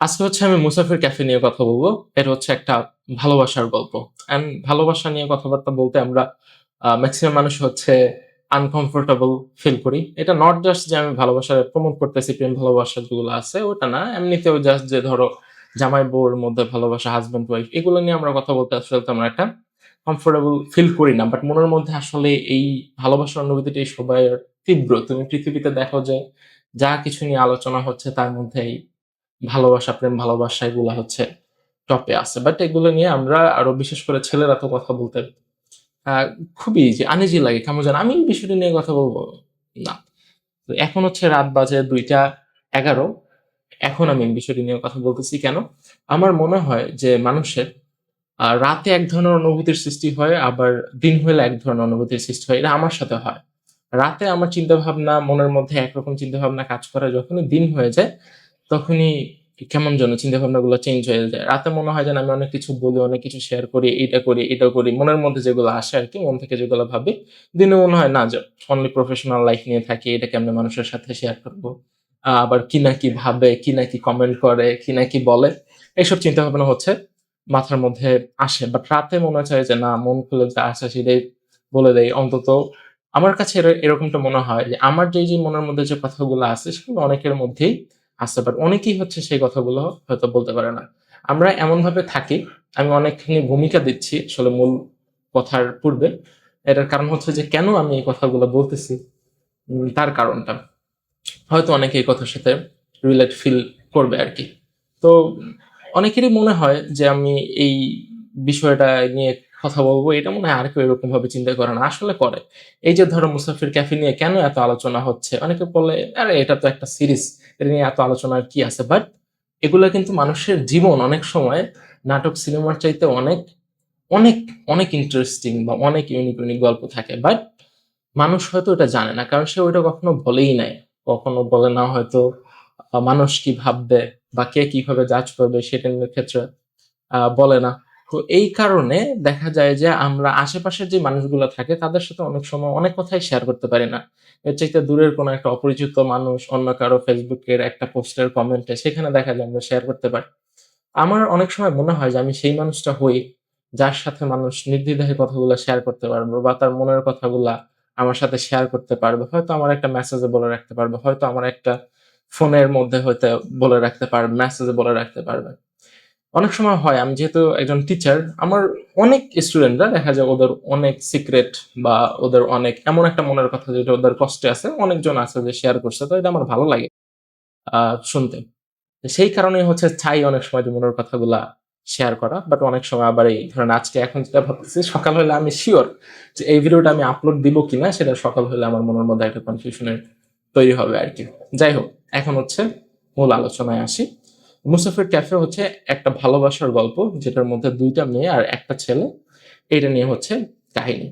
আজকে হচ্ছে আমি মুসাফির ক্যাফে নিয়ে কথা বলবো। এটা হচ্ছে একটা ভালোবাসার গল্প। অ্যান্ড ভালোবাসা নিয়ে কথাবার্তা বলতে আমরা ম্যাক্সিমাম মানুষ হচ্ছে আনকমফোর্টেবল ফিল করি। এটা নট জাস্ট যে আমি ভালোবাসা প্রমোট করতেছি, প্রেম ভালোবাসা যেগুলো আছে ওটা না। এমনিতেও জাস্ট যে ধরো জামাই বউর মধ্যে ভালোবাসা, হাসব্যান্ড ওয়াইফ এগুলো নিয়ে আমরা কথা বলতে আসলে তেমন একটা কমফোর্টেবল ফিল করি না। বাট মনের মধ্যে আসলে এই ভালোবাসার অনুভূতিটাই সবার তীব্র। তুমি পৃথিবীতে দেখো যে যা কিছু নিয়ে আলোচনা হচ্ছে তার মধ্যে এই ভালোবাসা, প্রেম ভালোবাসা এগুলা হচ্ছে টপে আছে। বাট এগুলো নিয়ে আমরা আরো বিশেষ করে ছেলেরা তো কথা বলতে আ খুবই যে আনইজি লাগে। কেমন যেন আমি এই বিষয়টা নিয়ে কথা বলবো? না। তো এখন হচ্ছে রাত বাজে ২টা ১১। এখন আমি এই বিষয়টি নিয়ে কথা বলতেছি কেন? আমার মনে হয় যে মানুষের রাতে এক ধরনের অনুভূতির সৃষ্টি হয়, আবার দিন হইলে এক ধরনের অনুভূতির সৃষ্টি হয়। এটা আমার সাথে হয়। রাতে আমার চিন্তাভাবনা, মনের মধ্যে একরকম চিন্তাভাবনা কাজ করে। যখনই দিন হয়ে যায়, তখনই কেমন যেন চিন্তাভাবনাগুলো চেঞ্জ হয়ে যায়। রাতে মনে হয় যেন আমি অনেক কিছু বলি, অনেক কিছু শেয়ার করি, এইটা করি, এটা করি। মনের মধ্যে যেগুলো আসে আরকি, মন থেকে যেগুলো ভাবি। দিনে মনে হয় না যে অনলি প্রফেশনাল লাইফ নিয়ে থাকি, এটা কেমনে মানুষের সাথে শেয়ার করব। আবার কি না কি ভাবে, কি না কি কমেন্ট করে, কি না কি বলে। এইসব চিন্তাভাবনা হচ্ছে মাথার মধ্যে আসে। বাট রাতে মনে চায় যে না, মন খুলে যা আসে সেটাই বলে দেই। অন্তত আমার কাছে এরকমটা মনে হয় যে আমার যে মনের মধ্যে যে কথাগুলো আছে সেগুলো অনেকের মধ্যেই আছে। বাট অনেকেই হচ্ছে সেই কথাগুলো হয়তো বলতে পারে না। আমরা এমনভাবে থাকি, আমি অনেকখানি ভূমিকা দিচ্ছি আসলে মূল কথার পূর্বে। এটার কারণ হচ্ছে যে কেন আমি এই কথাগুলো বলতেছি, তার কারণটা। হয়তো অনেকে এই কথার সাথে রিলেট ফিল করবে আরকি। তো অনেকেরই মনে হয় যে আমি এই বিষয়টা নিয়ে কথা বলবো, এটা মনে হয় আর কেউ এরকম ভাবে চিন্তা করে না। আসলে করে। এই যে ধরো মুসাফির ক্যাফে নিয়ে কেন এত আলোচনা হচ্ছে? অনেকে বলে, "আরে এটা তো একটা সিরিজ। এটা নিয়ে এত আলোচনার কি আছে?" বাট এগুলা কিন্তু মানুষের জীবন অনেক সময় নাটক, সিনেমার চাইতে অনেক, অনেক, অনেক ইন্টারেস্টিং বা অনেক ইউনিক গল্প থাকে। বাট মানুষ হয়তো এটা জানে না। কারণ সে ওইটা কখনো বলেই নাই। কখনো বলে না হয়তো মানুষ কি ভাববে বা কে কিভাবে জাজ করবে সেটার ক্ষেত্রে বলে না। তো এই কারণে দেখা যায় যে আমরা আশেপাশের যে মানুষগুলো থাকে তাদের সাথে অনেক সময় অনেক কথাই শেয়ার করতে পারি না। এর চাইতে দূরের কোনো একটা অপরিচিত মানুষ অন্য কারো Facebook এর একটা পোস্টের কমেন্টে সেখানে দেখা যায় আমরা শেয়ার করতে পারি। আমার অনেক সময় মনে হয় যে আমি সেই মানুষটা হই, যার সাথে মানুষ নির্দ্বিধায় কথাগুলা শেয়ার করতে পারবে বা তার মনের কথাগুলা আমার সাথে শেয়ার করতে পারবে। হয়তো আমার একটা মেসেজে বলে রাখতে পারবে। হয়তো আমার একটা ফোনের মধ্যে হয়তো বলে রাখতে পারবে, মেসেজে বলে রাখতে পারবে। অনেক সময় হয় আমি যেহেতু একজন টিচার, আমার অনেক স্টুডেন্টরা দেখা যায় ওদের অনেক সিক্রেট বা ওদের অনেক এমন একটা মনের কথা যেটা ওদের কষ্টে আছে, অনেকজন আছে যে শেয়ার করছে। তো এটা আমার ভালো লাগে শুনতে। সেই কারণেই হচ্ছে চাই অনেক সময় যে মনের কথাগুলা শেয়ার করা। বাট অনেক সময় আবার এই ধরেন আজকে এখন যেটা ভাবতেছি সকাল হইলে আমি সিওর যে এই ভিডিওটা আমি আপলোড দিব কিনা সেটা সকাল হইলে আমার মনের মধ্যে একটা কনফিউশনের তৈরি হবে আরকি। যাই হোক, এখন হচ্ছে মূল আলোচনায় আসি। মুসাফির ক্যাফে হচ্ছে একটা ভালোবাসার গল্প যেটার মধ্যে ২ টা মেয়ে আর ১ টা ছেলে। এইটা নিয়ে হচ্ছে কাহিনী।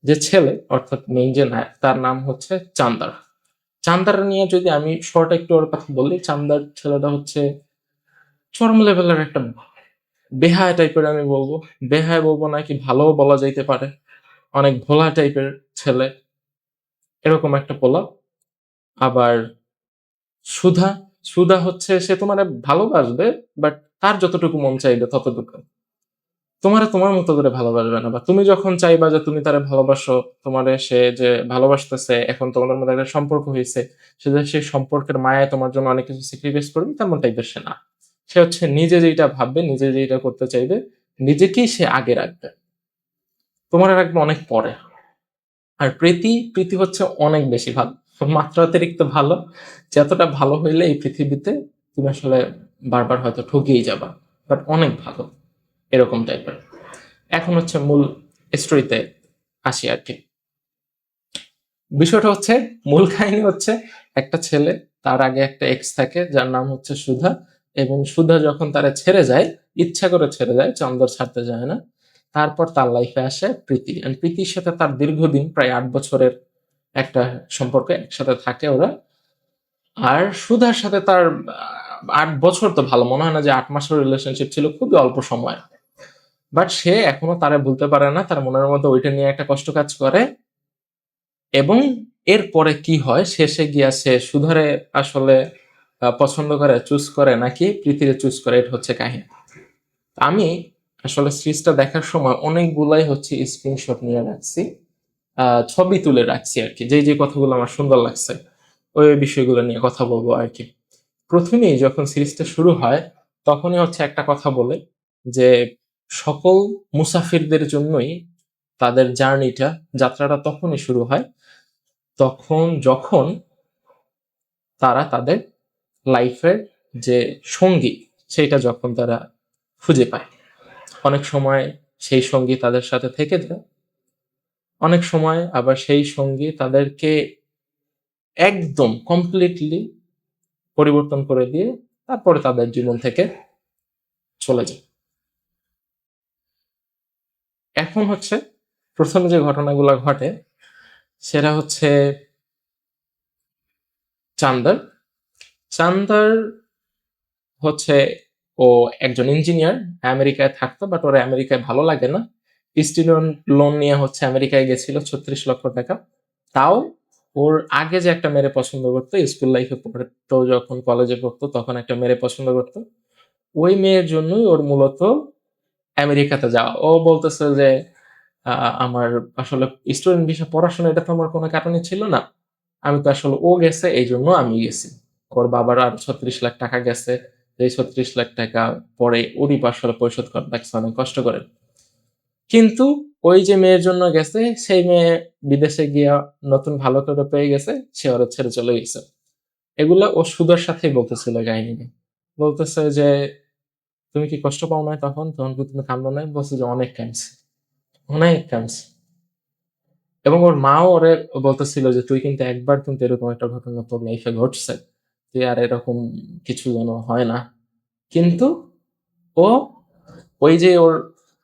যে ছেলে অর্থাৎ মেইন যে নায়ক তার নাম হচ্ছে চান্দার। চান্দার নিয়ে যদি আমি শর্ট একটু ওর কথা বলি, চান্দার ছেলেটা হচ্ছে চরম লেভেলের একটা বেহায়া টাইপের আমি বলবো। বেহায়া বলবো নাকি ভালোও বলা যাইতে পারে। অনেক ভোলা টাইপের ছেলে। এরকম একটা পোলা। আবার সুধা, সুধা হচ্ছে সে তোমারে ভালোবাসবে বাট তার যতটুকু মন চাইবে ততটুকু। তোমারে তোমার মতো করে ভালোবাসবে না বা তুমি যখন চাইবা যে তুমি তারে ভালোবাসো, তোমারে সে যে ভালোবাসতেছে, এখন তোমাদের মধ্যে একটা সম্পর্ক হইছে, সে যে সেই সম্পর্কের মায়ায় তোমার জন্য অনেক কিছু স্যাক্রিফাইস করবে তেমন টাইপের সে না। সে হচ্ছে নিজে যেইটা ভাববে, নিজে যেইটা করতে চাইবে, নিজেকেই সে আগে রাখবে। তোমারে রাখবে অনেক পরে। আর প্রীতি হচ্ছে অনেক বেশি ভালো। মাত্রাতিরিক্ত ভালো। যতটা ভালো হইলে এই পৃথিবীতে তুমি আসলে বারবার হয়তো ঠকেই যাবা। বাট অনেক ভালো। এরকম টাইপের। এখন হচ্ছে মূল স্টোরিতে আসি আরকি। বিষয়টা হচ্ছে মূল কাহিনী হচ্ছে একটা ছেলে, তার আগে একটা এক্স থাকে যার নাম হচ্ছে সুধা, এবং সুধা যখন তারে ছেড়ে যায়, ইচ্ছা করে ছেড়ে যায়, চন্দর ছাড়তে যায় না। তারপর তার লাইফে আসে প্রীতি। এন্ড প্রীতির সাথে তার দীর্ঘদিন প্রায় ৮ বছরের একটা সম্পর্ক, একসাথে থাকে ওরা। আর সুধার সাথে তার ৮ বছর তো ভালো মনে হয় না যে ৮ মাসের রিলেশনশিপ ছিল, খুবই অল্প সময়। বাট সে এখনো তারে ভুলতে পারে না, তার মনের মধ্যে ওইটা নিয়ে একটা কষ্ট কাজ করে। এবং এরপরে কি হয়, শেষে গিয়া সে সুধারে আসলে পছন্দ করে, চুজ করে, নাকি প্রীতিরে চুজ করে, এটা হচ্ছে কাহিনী। আমি আসলে সিরিজটা দেখার সময় অনেকগুলাই হচ্ছে স্ক্রিনশট নিয়ে রাখছি, ছবি তুলে রাখছি আর কি, যে যে কথাগুলো আমার সুন্দর লাগছে ওই বিষয়গুলো নিয়ে কথা বলবো আর কি। প্রথমেই যখন সিরিজটা শুরু হয় তখনই হচ্ছে একটা কথা বলে যে সকল মুসাফিরদের জন্যই তাদের জার্নিটা, যাত্রাটা তখনই শুরু হয় যখন তারা তাদের লাইফের যে সঙ্গী সেটা যখন তারা খুঁজে পায়। অনেক সময় সেই সঙ্গী তাদের সাথে থেকে যায়, অনেক সময় আবার সেই সঙ্গী তাদেরকে একদম কমপ্লিটলি পরিবর্তন করে দিয়ে তারপরে তাদের জীবন থেকে চলে যায়। এখন হচ্ছে প্রথমে যে ঘটনাগুলো ঘটে সেটা হচ্ছে চান্দার চান্দার হচ্ছে ও একজন ইঞ্জিনিয়ার, আমেরিকায় থাকতো, বাট ওর আমেরিকায় ভালো লাগে না। স্টুডেন্ট লোন নিয়ে হচ্ছে আমেরিকায় গেছিল 36 লক্ষ টাকা। তাও ওর আগে যে একটা মেয়ে পছন্দ করতো, স্কুল লাইফে পড়তো, যখন কলেজে পড়তো তখন একটা মেয়ে পছন্দ করতো, ওই মেয়ের জন্যই ওর মূলত আমেরিকাতে যাওয়া। ও বলতেছে যে আমার আসলে স্টুডেন্ট ভিসা পড়াশোনা, এটা তো আমার কোনো কারণে ছিল না, আমি তো আসলে ও গেছে এই জন্য আমি গেছি। ওর বাবার আর 36 লাখ টাকা গেছে, এই 36 লাখ টাকা পরে ওরই আসলে পরিশোধ করা লাগছে অনেক কষ্ট করে। কিন্তু ওই যে মেয়ের জন্য গেছে সেই মেয়ে বিদেশে গিয়া নতুন ভালো করে পেয়ে গেছে, সে ওরা ছেড়ে চলে গেছে। এগুলা ও সুদের সাথেই বলতেছিল কাহিনী। বলতেছে যে তুমি কি কষ্ট পাও না, তখন তখন কি তুমি কান্দো না? বলছে যে অনেক কাঁদছি, অনেক কাঁদছি। এবং ওর মাও ওরে বলতেছিল যে তুই কিন্তু একবার কিন্তু এরকম একটা ঘটনা তোর লাইফে ঘটছে, তুই আর এরকম কিছু যেন হয় না। কিন্তু ও ওই যে ওর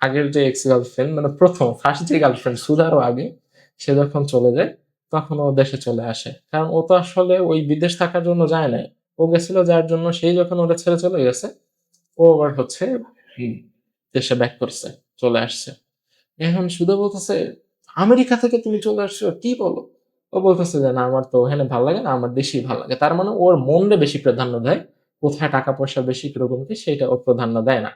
আগের যে এক্স গার্লফ্রেন্ড, মানে প্রথম ফার্স্ট যে গার্লফ্রেন্ড সুধারও আগে, সে যখন চলে যায় তখন ও দেশে চলে আসে। কারণ ও তো আসলে ওই বিদেশ থাকার জন্য যায় না, ও গেছিল যার জন্য, সেই যখন ওরা ছেড়ে চলে গেছে ও আবার হচ্ছে দেশে ব্যাক করছে, চলে আসছে। এখন সুধা বলতেছে আমেরিকা থেকে তুমি চলে আসছো, কি বলো? ও বলতেছে যে না, আমার তো ওখানে ভালো লাগে না, আমার দেশেই ভালো লাগে। তার মানে ওর মনরে বেশি প্রাধান্য দেয়, কোথায় টাকা পয়সা বেশি কিরকম কি সেটা ও প্রাধান্য দেয় না।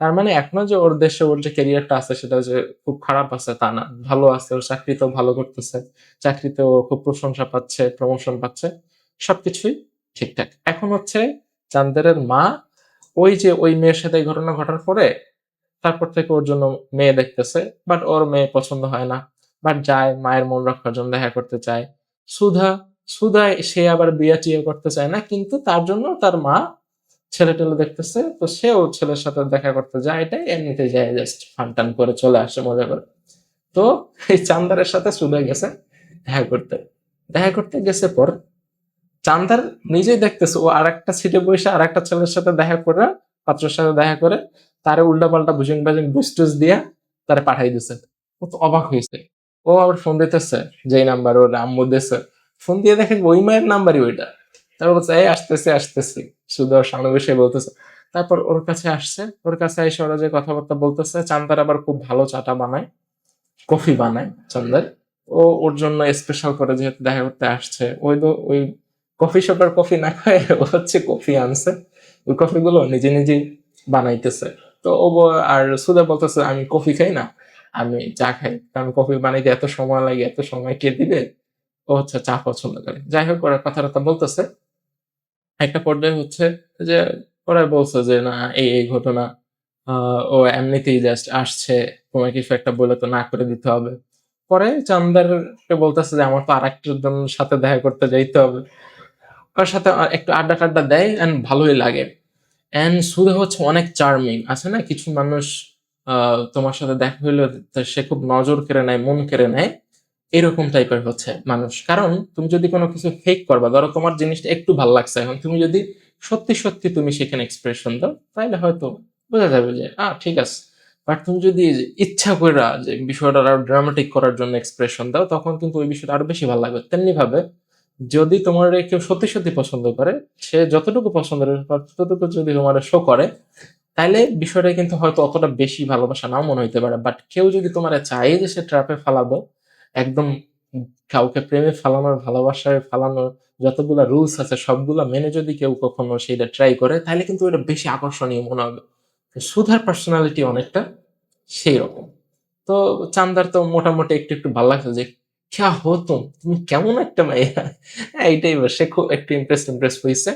তার মানে এখনো যে ওর দেশে ওর যে ক্যারিয়ারটা আছে সেটা যে খুব খারাপ আছে তা না, ভালো আছে, ওর চাকরিতেও ভালো করতেছে, চাকরিতেও খুব প্রশংসা পাচ্ছে, প্রমোশন পাচ্ছে, সবকিছুই ঠিকঠাক। এখন হচ্ছে চান্দেরের মা ওই যে ওই মেয়ের সাথে এই ঘটনা ঘটার পরে তারপর থেকে ওর জন্য মেয়ে দেখতেছে, বাট ওর মেয়ে পছন্দ হয় না। বাট যায় মায়ের মন রক্ষার জন্য দেখা করতে চায়। সুধা সুধা সে আবার বিয়ে টিয়ে করতে চায় না, কিন্তু তার জন্য তার মা ছেলে টেলে দেখতেছে, তো সেও ছেলের সাথে দেখা করতে যায়, এটাই এমনিতে যায়, জাস্ট ফান টান করে চলে আসে মজা করে। তো এই চান্দারের সাথে সুধা গেছে দেখা করতে। দেখা করতে গেছে পর চান্দার নিজেই দেখতেছে ও আর একটা সিটে বসে আর একটা ছেলের সাথে দেখা করে, পাত্রের সাথে দেখা করে, তারে উল্টা পাল্টা বুঝিং বাজিং বুস্টুস দিয়া তারে পাঠাই দিছে। ও তো অবাক হয়েছে। ও আবার ফোন দিতেছে, যেই নাম্বার ওর আম্মু দিছে, ফোন দিয়ে দেখে ওই মায়ের নাম্বারই ওইটা। তারপর বলছে এই আসতেছি আসতেছি, শুধু ওর সামনে বসে বলতেছে। তারপর ওর কাছে আসছে, ওর কাছে এসে ওরা যে কথাবার্তা বলতেছে, চান্দার আবার খুব ভালো চাটা বানায়, কফি বানায় চান্দার। ও ওর জন্য স্পেশাল করে যেহেতু দেখা করতে আসছে, ওই কফি শপের কফি না খায় ও হচ্ছে কফি আনছে, ওই কফি গুলো নিজে নিজে বানাইতেছে। তো আর সুদা বলতেছে আমি কফি খাই না, আমি চা খাই, কারণ কফি বানাইতে এত সময় লাগে, এত সময় কে দিবে? ও হচ্ছে চা পছন্দ করে। যাই হোক ওরা কথাবার্তা বলতেছে, একটা পর্যায়ে হচ্ছে যে ওরা বলছে যে না এই এই ঘটনা, ও এমনিতেই জাস্ট আসছে, তোমার কিছু একটা বলে তো না করে দিতে হবে। পরে চান্দারকে বলতেছে যে আমার তো আর একজন সাথে দেখা করতে যাইতে হবে, ওর সাথে একটু আড্ডা টাড্ডা দেয় এন্ড ভালোই লাগে। এন্ড সুধা হচ্ছে অনেক চার্মিং, আছে না কিছু মানুষ তোমার সাথে দেখা হইলো সে খুব নজর কেড়ে নেয়, মন কেড়ে নেয়, এরকম টাইপের হচ্ছে মানুষ। কারণ তুমি যদি কোনো কিছু ফেক করবা, ধরো তোমার জিনিসটা একটু ভালো লাগছে, এখন তুমি যদি সত্যি সত্যি তুমি সেখানে এক্সপ্রেশন দাও তাহলে হয়তো বোঝা যাবে যে ঠিক আছে। বাট তুমি যদি ইচ্ছা করে যে বিষয়টা আরো ড্রামাটিক করার জন্য এক্সপ্রেশন দাও, তখন কিন্তু ওই বিষয়টা আরো বেশি ভালো লাগবে। তেমনি ভাবে যদি তোমার কেউ সত্যি সত্যি পছন্দ করে, সে যতটুকু পছন্দ করে ততটুকু যদি তোমার শো করে, তাইলে বিষয়টা কিন্তু হয়তো অতটা বেশি ভালোবাসা নাও মনে হইতে পারে। বাট কেউ যদি তোমার চায় যে সে ট্র্যাপে ফালাবে, একদম কাউকে প্রেমে ফালানোর, ভালোবাসায় ফালানোর যতগুলা রুলস আছে সবগুলা মেনে যদি কেউ কখনো সেটা ট্রাই করে তাহলে কিন্তু এটা বেশি আকর্ষণীয় মনে হবে। তো সুধার পার্সোনালিটি অনেকটা সেই রকম। তো চান্দার তো মোটামুটি একটু একটু ভালো লাগছে যে ক্যা হো তুমি কেমন একটা মেয়ে। হ্যাঁ, এইটাই সে খুব একটু ইমপ্রেস হয়েছে।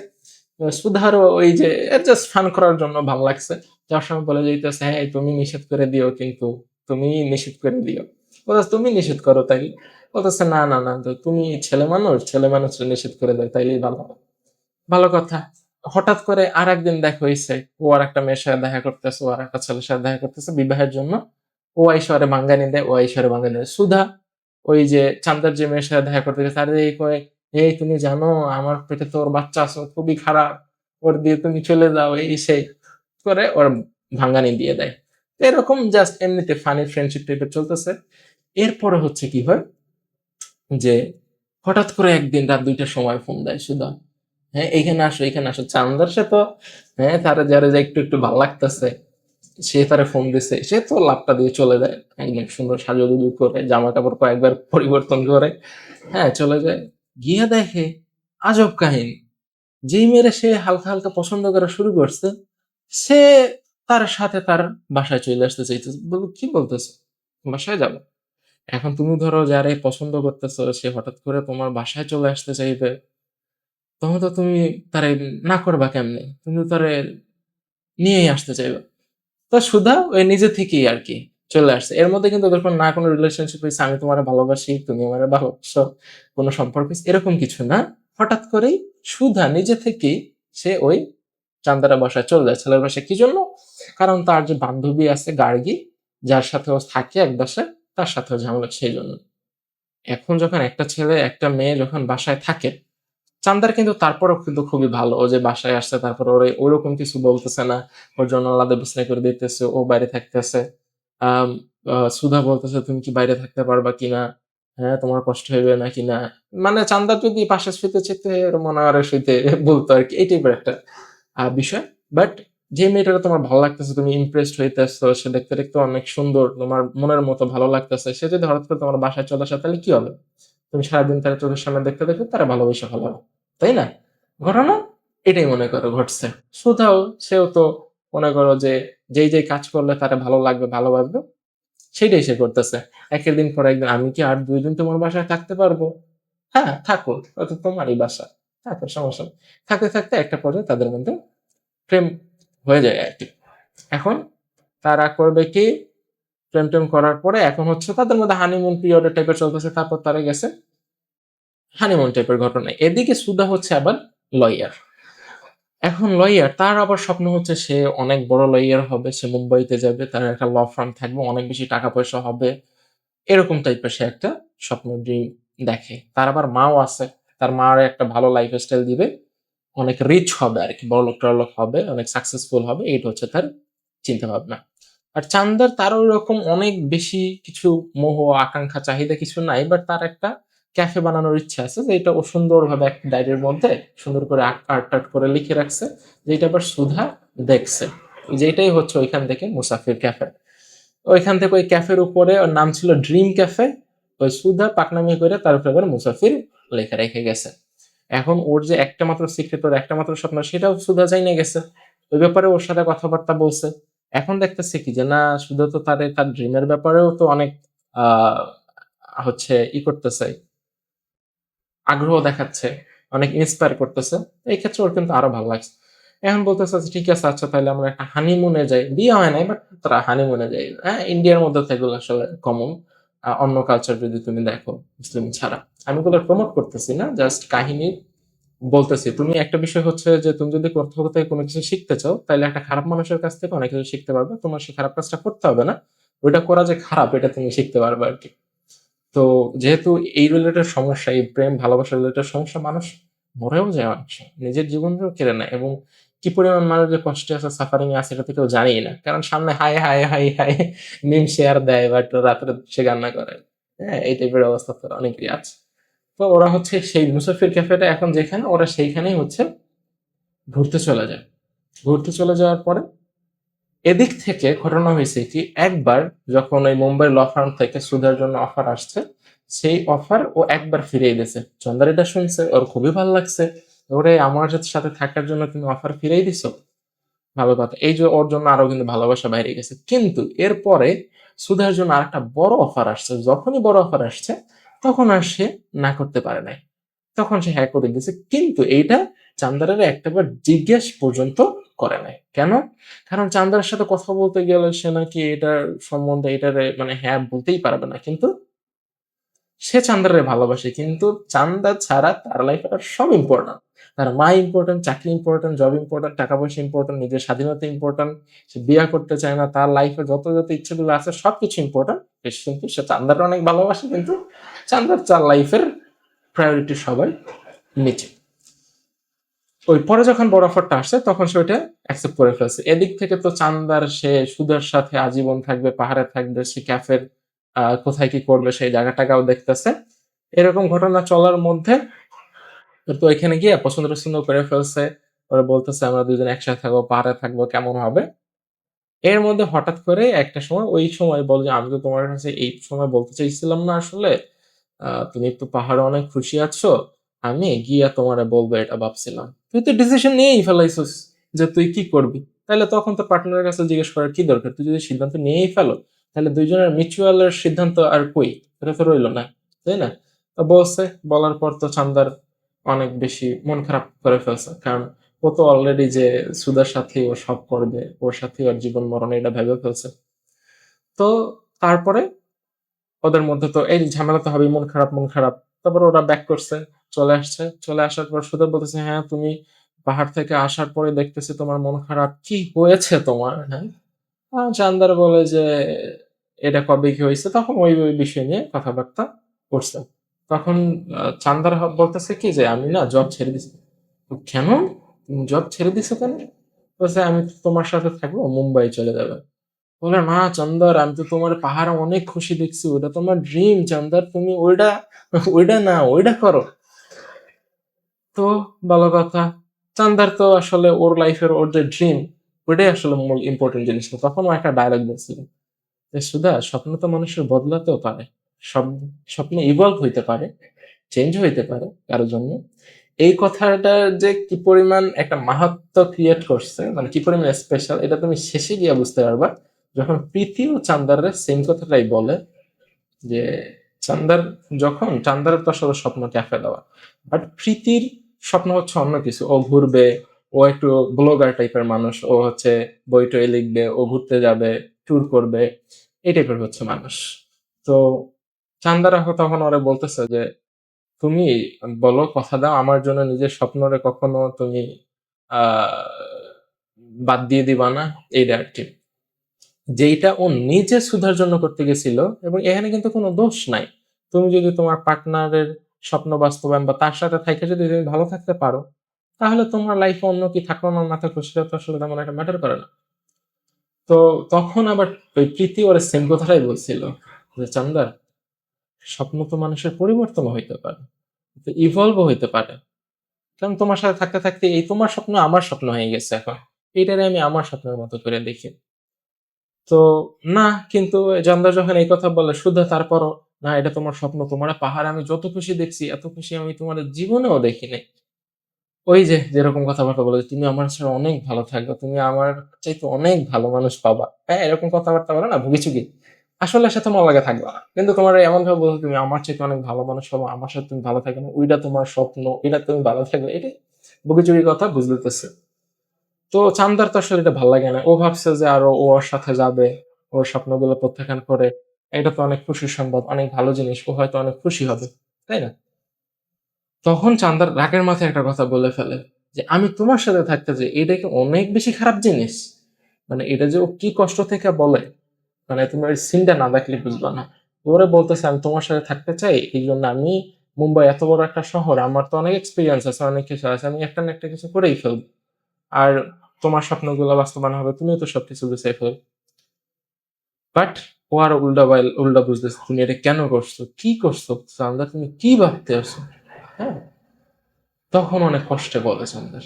সুধারও ওই যে জাস্ট ফান করার জন্য ভালো লাগছে। যাওয়ার সময় বলে যাইতেছে হ্যাঁ তুমি নিষেধ করে দিও, কিন্তু তুমি নিষেধ করে দিও। বলতেছে তুমি নিষেধ করো তাই। বলতেছে না না না, তো তুমি ছেলে মানুষ নিষেধ করে দেয় তাইলেই ভালো হবে। ভালো কথা। হঠাৎ করে আর একদিন দেখা হইছে। ও আর একটা মেয়ের সাথে দেখা করতেছে, ও আর একটা ছেলের সাথে দেখা করতেছে বিবাহের জন্য। ও আইসরে ভাঙ্গানি দেয়, ও আইসরে ভাঙ্গানি দেয়। সুধা ওই যে চান্দার যে মেয়ের সাথে দেখা করতে গেছে, তারে এই কয়, এই তুমি জানো আমার পেটে তো ওর বাচ্চা আছে, ও খুবই খারাপ, ওর দিয়ে তুমি চলে যাও, এই সেই করে ওর ভাঙ্গানি দিয়ে দেয়। তো এরকম জাস্ট এমনিতে ফানি ফ্রেন্ডশিপ টাইপের চলতেছে। এরপরে হচ্ছে কি হয় যে হঠাৎ করে একদিন রাত ২টার সময় ফোন দেয় সুধা। হ্যাঁ, এখানে আসো। চান্দার সে তো হ্যাঁ, তারা যারা যে একটু একটু ভাল লাগতেছে, সে তারে ফোন দিছে, সে তো লাপটা দিয়ে চলে যায়। একদম সুন্দর সাজুগুজু করে, জামা কাপড় কয়েকবার পরিবর্তন করে, হ্যাঁ চলে যায়। গিয়ে দেখে আজব কাহিনী, যেই মেয়েরে সে হালকা হালকা পছন্দ করা শুরু করছে, সে তার সাথে তার বাসায় চলে আসতে চাইতেছে। বলবো কি বলতেছে, বাসায় যাবো? এখন তুমি ধরো যারে পছন্দ করতেছো, সে হঠাৎ করে তোমার বাসায় চলে আসতে চাইবে, তখন তো তুমি তারে না করবা কেমনে? তুমি তো তারে নিয়েই আসতে চাইবা। তো সুধা ওই নিজে থেকেই আর কি চলে আসছে। এর মধ্যে কিন্তু ওদের না কোনো রিলেশনশিপ হয়েছে, আমি তোমার ভালোবাসি তুমি আমার ভালোবাসো, কোনো সম্পর্ক হইছে, এরকম কিছু না। হঠাৎ করেই সুধা নিজে থেকেই সে ওই চান্দারা বাসায় চলে যায়, ছেলের বাসায়। কি জন্য? কারণ তার যে বান্ধবী আছে গার্গী, যার সাথে ও থাকে এক বাসায়, তার সাথেও ঝামেলা সেই জন্য। এখন যখন একটা ছেলে একটা মেয়ে যখন বাসায় থাকে, চান্দার কিন্তু তারপরেও কিন্তু খুবই ভালো। ও যে বাসায় আসছে তারপর ওরে ওরকম কিছু বলতেছে না, ওর জন্য আলাদা বিছানা করে দিতেছে, ও বাইরে থাকতেছে। আম সুধা বলতেছে তুমি কি বাইরে থাকতে পারবা কিনা? হ্যাঁ, তোমার কষ্ট হইবে না কিনা? মানে চান্দার যদি পাশে শুইতে চাইতে ওর মনে হয় শুইতে বলতো আরকি। এই টাইপের একটা বিষয়। বাট যে মেয়েটাকে তোমার ভালো লাগতেছে, তুমি ইমপ্রেসড হইতেছো, সে দেখতে দেখতে অনেক সুন্দর, তোমার মনের মতো ভালো লাগতেছে, সে যদি হঠাৎ করে তোমার বাসায় চলে আসে তাহলে কি হবে? তুমি সারাদিন তার চোখের সামনে দেখতে দেখতে তারা ভালোবেসে ফেলাবে, তাই না? ঘটনা এটাই মনে করো ঘটছে। সুধাও সেও তো মনে করো যে যেই যেই কাজ করলে তারা ভালো লাগবে ভালোবাসবে, সেটাই সে করতেছে। একের দিন পর একদিন, আমি কি আর ২ দিন তোমার বাসায় থাকতে পারবো? হ্যাঁ থাকো, হয়তো তোমারই বাসা, থাকো, সমস্যা নেই। থাকতে থাকতে একটা পর্যায়ে তাদের মধ্যে প্রেম হয়ে যায় আর কি। এখন তারা করবে কি, প্রেম টেম করার পরে এখন হচ্ছে তাদের মধ্যে হানিমুন পিরিয়ড টাইপের চলতেছে, তারপর তারা গেছে হানিমুন টাইপের ঘটনা। এদিকে সুধা হচ্ছে আবার লয়ার। এখন লয়ার, তার আবার স্বপ্ন হচ্ছে সে অনেক বড় লয়ার হবে, সে মুম্বাইতে যাবে, তার একটা ল ফার্ম থাকবে, অনেক বেশি টাকা পয়সা হবে, এরকম টাইপের সে একটা স্বপ্ন ড্রিম দেখে। তার আবার মাও আছে, তার মার একটা ভালো লাইফস্টাইল দিবে, অনেক রিচ হবে আর কি, বড়লোক টড়লোক হবে, অনেক সাকসেসফুল হবে, এইটা হচ্ছে তার চিন্তা ভাবনা। আর চান্দার তারও এরকম অনেক বেশি কিছু মোহ আকাঙ্ক্ষা চাহিদা কিছু নাই, বাট তার একটা ক্যাফে বানানোর ইচ্ছা আছে, যেটা ও সুন্দরভাবে একটা ডায়েরির মধ্যে সুন্দর করে আর্ট টার্ট করে লিখে রাখছে, যেটা আবার সুধা দেখছে। যেটাই হচ্ছে ওইখান থেকে মুসাফির ক্যাফে। ওইখান থেকে ওই ক্যাফের উপরে ওর নাম ছিল ড্রিম ক্যাফে, ওই সুধা পাকনামি করে তার উপরে আবার মুসাফির লেখা রেখে গেছে। এখন ওর যে একটা মাত্র সিক্রেট, ওর একটা মাত্র স্বপ্ন, সেটাও সুধা জাইনা গেছে। ওই ব্যাপারে ওর সাথে কথাবার্তা বলছে। এখন দেখতেছে কি যে না, সুধা তো তার ড্রিমের ব্যাপারেও তো অনেক আহ হচ্ছে করতেছে, আগ্রহ দেখাচ্ছে, অনেক ইন্সপায়ার করতেছে। এই ক্ষেত্রে ওর কিন্তু আরো ভালো লাগছে। এখন বলতেছে যে, ঠিক আছে আচ্ছা তাহলে আমরা একটা হানিমুনে যাই। বিয়ে হয় নাই বাট তারা হানিমুনে যাই। হ্যাঁ, ইন্ডিয়ার মধ্যে তো এগুলো আসলে কমন। অন্য কালচার যদি তুমি দেখো, মুসলিম ছাড়া। আমি এগুলো প্রমোট করতেছি না, জাস্ট কাহিনী বলতেছি। তুমি একটা বিষয় হচ্ছে যে তুমি যদি কোথাও থেকে কোনো কিছু শিখতে চাও, তাহলে একটা খারাপ মানুষের কাছ থেকে অনেক কিছু শিখতে পারবে। তোমার সেই খারাপ কাজটা করতে হবে না, ওইটা করা যে খারাপ এটা তুমি শিখতে পারবে আর কি। তো যেহেতু এই রিলেটেড সমস্যা, এই প্রেম ভালোবাসা রিলেটেড সমস্যা, মানুষ মরেও যায় অনেক সময়, নিজের জীবনকেও কেড়ে নেয়, এবং কি পরিমাণ মানুষ যে কষ্টে আছে, সাফারিং এ আছে, এটা তো কেউ জানেই না। কারণ সামনে হায় হায় হায় হায় মিম শেয়ার দেয়, বাট রাত্রে সে কান্না করে। হ্যাঁ, এই টাইপের অবস্থা তো অনেকেরই আছে। তো ওরা হচ্ছে সেই মুসাফির ক্যাফেটা এখন যেখানে, ওরা সেইখানেই হচ্ছে ঘুরতে চলে যায়। ঘুরতে চলে যাওয়ার পরে এদিক থেকে ঘটনা হয়েছে কি, একবার যখন ওই মুম্বাই ল ফার্ম থেকে সুধার জন্য অফার আসছে সেই অফার ও একবার ফিরিয়ে দিয়েছে। চন্দার এটা শুনছে, ওর খুবই ভালো লাগছে। ওরে, আমার সাথে থাকার জন্য তুমি অফার ফিরিয়ে দিছো, ভালো কথা। এই যে ওর জন্য আরো কিন্তু ভালোবাসা বাইরে গেছে। কিন্তু এরপরে সুধার জন্য আরেকটা বড় অফার আসছে। যখনই বড় অফার আসছে তখন আর সে না করতে পারে নাই, তখন সে হ্যাঁ করে দিয়েছে। কিন্তু এইটা চান্দারের একটাবার জিজ্ঞেস পর্যন্ত করে নাই। কেন? কারণ চান্দারের সাথে কথা বলতে গেলে সে নাকি এটার সম্বন্ধে এটার মানে হ্যাঁ বলতেই পারবে না। কিন্তু সে চান্দারে ভালোবাসে, কিন্তু চান্দা ছাড়া তার লাইফে আর সব ইম্পর্টেন্ট। তার মা ইম্পর্টেন্ট, চাকরি ইম্পর্টেন্ট, জব ইম্পর্টেন্ট, টাকা পয়সা ইম্পর্টেন্ট, নিজের স্বাধীনতা ইম্পর্টেন্ট। সে বিয়ে করতে চায় না, তার লাইফে যত যত ইচ্ছেগুলো আছে সবকিছু ইম্পর্টেন্ট। কিন্তু সে চান্দাটা অনেক ভালোবাসে, কিন্তু চান্দার চার লাইফের প্রায়োরিটি সবাই নিচে। ওই পরে যখন বড় অফারটা আসছে তখন সে ওইটা অ্যাকসেপ্ট করে ফেলছে। এদিক থেকে তো চান্দার সে সুদের সাথে আজীবন থাকবে, পাহাড়ে থাকবে, সে ক্যাফের কোথায় কি করবে সেই জায়গাটাও দেখতেছে। এরকম ঘটনা চলার মধ্যে তো এখানে গিয়ে পছন্দ টছন্দ করে ফেলছে। ওরা বলতেছে আমরা দুজন একসাথে থাকবো, পাহাড়ে থাকবো, কেমন হবে। এর মধ্যে হঠাৎ করে একটা সময়, ওই সময় বল যে আমি তো তোমার কাছে এই সময় বলতে চাইছিলাম না আসলে, তুমি তো পাহাড়ে অনেক খুশি আছো, আমি গিয়া তোমারে বলবো এটা ভাবছিলাম। তুই তো ডিসিশন নিয়েই ফেলাইছিস যে তুই কি করবি, তাহলে তখন তো পার্টনারের কাছে জিজ্ঞেস করার কি দরকার? তুই যদি সিদ্ধান্ত নিয়েই ফেলো তাহলে দুইজনের মিউচুয়াল এর সিদ্ধান্ত আর কই, এটা তো রইলো না, তাই না? তো বলছে, বলার পর তো চান্দার অনেক বেশি মন খারাপ করে ফেলছে। কারণ ও তো অলরেডি যে সুদার সাথে ও সব করবে, ওর সাথে ওর জীবন মরণ এটা ভেবে ফেলছে। তো তারপরে ওদের মধ্যে তো এই ঝামেলা তো হবেই, মন খারাপ মন খারাপ। তারপর ওরা ব্যাক করছে, চলে আসছে। চলে আসার পর সুধা বলতেছে, হ্যাঁ তুমি পাহাড় থেকে আসার পরে দেখতেছি তোমার মন খারাপ, কি হয়েছে তোমার? হ্যাঁ, চান্দার বলে যে এটা কবে কি হয়েছে, তখন ওই ওই বিষয় নিয়ে কথাবার্তা করছে। তখন চান্দার বলতেছে কি যে আমি না জব ছেড়ে দিছি। তো কেন তুমি জব ছেড়ে দিছো কেন? বলছে আমি তো তোমার সাথে থাকবো, মুম্বাই চলে যাবে। বলে না চন্দর, আমি তো তোমার পাহাড়ে অনেক খুশি দেখছি, ওটা তোমার ড্রিম চন্দর, তুমি ওইটা ওইটা না ওইটা করো। তো ভালো কথা, চান্দার তো আসলে ওর লাইফের ওর যে ড্রিম, ওইটাই আসলে মূল ইম্পর্টেন্ট জিনিস। তখন ও একটা ডায়লগ বলছিল যে সুধা, স্বপ্ন তো মানুষের বদলাতেও পারে, সব স্বপ্ন ইভলভ হইতে পারে, চেঞ্জ হইতে পারে কারোর জন্য। এই কথাটা যে কি পরিমাণ একটা মাহাত্ম্য ক্রিয়েট করছে, মানে কি পরিমাণ স্পেশাল, এটা তুমি শেষে গিয়ে বুঝতে পারবা যখন প্রীতি ও চান্দারে সেম কথাটাই বলে। যে চান্দার, যখন চান্দারের তো আসলে স্বপ্ন ক্যাফে দেওয়া, বাট প্রীতির স্বপ্ন হচ্ছে অন্য কিছু। ও ঘুরবে, ও একটু ব্লগার টাইপের মানুষ, ও হচ্ছে বই টই লিখবে, ও ঘুরতে যাবে, ট্যুর করবে, এই টাইপের হচ্ছে মানুষ। তো চান্দারা তখন ওরা বলতেছে যে তুমি বলো, কথা দাও আমার জন্য নিজের স্বপ্নরে কখনো তুমি আহ বাদ দিয়ে দিবা না, এইটা আর কি। যেইটা ও নিজে সুধার জন্য করতে গেছিল। এবং এখানে কিন্তু কোনো দোষ নাই। তুমি যদি তোমার পার্টনারের স্বপ্ন বাস্তবায়ন বা তার সাথে থেকে যদি তুমি ভালো থাকতে পারো, তাহলে তোমার লাইফে অন্য কি থাকলো না না থাকলো সেটা তো আসলে তেমন একটা ম্যাটার করে না। তো তখন আবার ওই প্রীতি ওর সেম কথাটাই বলছিল যে চান্দার, স্বপ্ন তো মানুষের পরিবর্তন হইতে পারে, ইভলভ হইতে পারে। কারণ তোমার সাথে থাকতে থাকতে এই তোমার স্বপ্ন আমার স্বপ্ন হয়ে গেছে এখন, এইটারে আমি আমার স্বপ্নের মতো করে দেখি। তো না, কিন্তু জানদার যখন এই কথা বলে শুদ্ধ, তারপরও না, এটা তোমার স্বপ্ন, তোমার পাহাড় আমি যত খুশি দেখছি এত খুশি আমি তোমার জীবনেও দেখিনি। ওই যে যেরকম কথাবার্তা বলে, তুমি আমার ছাড়া অনেক ভালো থাকবে, তুমি আমার চাইতে অনেক ভালো মানুষ পাবা, হ্যাঁ এরকম কথাবার্তা বলে না ভুগিচুগি। আসলে সাথে মন লাগে থাকবে না, কিন্তু তোমার এমন ভাবে বলছো তুমি আমার চাইতে অনেক ভালো মানুষ পাবো, আমার সাথে তুমি ভালো থাকবে না, ওইটা তোমার স্বপ্ন, এটা তুমি ভালো থাকবে, এটাই ভুগিচুগি কথা বুঝতেছে। তো চান্দার তো আসলে এটা ভালো লাগে না। ও ভাবছে যে আরো ও ওর সাথে যাবে, ওর স্বপ্নগুলো প্রত্যাখ্যান করে, এটা তো অনেক খুশির সংবাদ, অনেক ভালো জিনিস, ও হয়তো অনেক খুশি হবে, তাই না? তখন চান্দার রাগের মাথায় একটা কথা বলে ফেলে যে আমি তোমার সাথে থাকতে চাই, এটা কি অনেক বেশি খারাপ জিনিস? মানে এটা যে ও কি কষ্ট থেকে বলে, মানে তুমি ওই সিনটা না দেখলে বুঝবা না। ওরে বলতেছে আমি তোমার সাথে থাকতে চাই, এই জন্য আমি মুম্বাই এত বড় একটা শহর, আমার তো অনেক এক্সপিরিয়েন্স আছে, অনেক কিছু আছে, আমি একটা না একটা কিছু করেই ফেলবো। আর তোমার স্বপ্নগুলো বাস্তবায়ন হবে, তুমিও তো সবকিছু গুছিয়ে ফেলবে। বাট ও আর উল্টা বুঝতেছে, তুমি এটা কেন করছো, কি করছো চান্দা, তুমি কি ভাবতে আছো? হ্যাঁ, তখন অনেক কষ্টে বলে চান্দার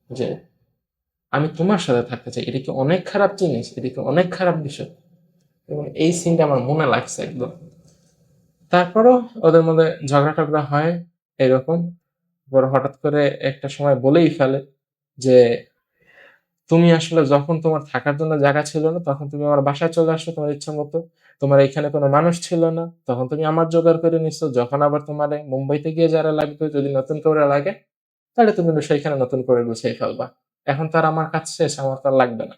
যে আমি তোমার সাথে থাকতে চাই, এটা কি অনেক খারাপ জিনিস, এটা কি অনেক খারাপ বিষয়। এবং এই সিনটা আমার মনে লাগছে একদম। তারপরও ওদের মধ্যে ঝগড়া টগড়া হয় এরকম। পরে হঠাৎ করে একটা সময় বলেই ফেলে যে, তুমি আসলে যখন তোমার থাকার জন্য জায়গা ছিল না, তখন তুমি আমার বাসায় চলে আসছো তোমার ইচ্ছা মতো। তোমার এখানে কোনো মানুষ ছিল না, তখন তুমি আমার জোগাড় করে নিচ্ছো। যখন আবার তোমার মুম্বাইতে গিয়ে যারা লাগবে, যদি নতুন করে লাগে, তাহলে তুমি সেইখানে নতুন করে গুছিয়ে ফেলবা। এখন তার আমার কাজ শেষ, আমার তার লাগবে না।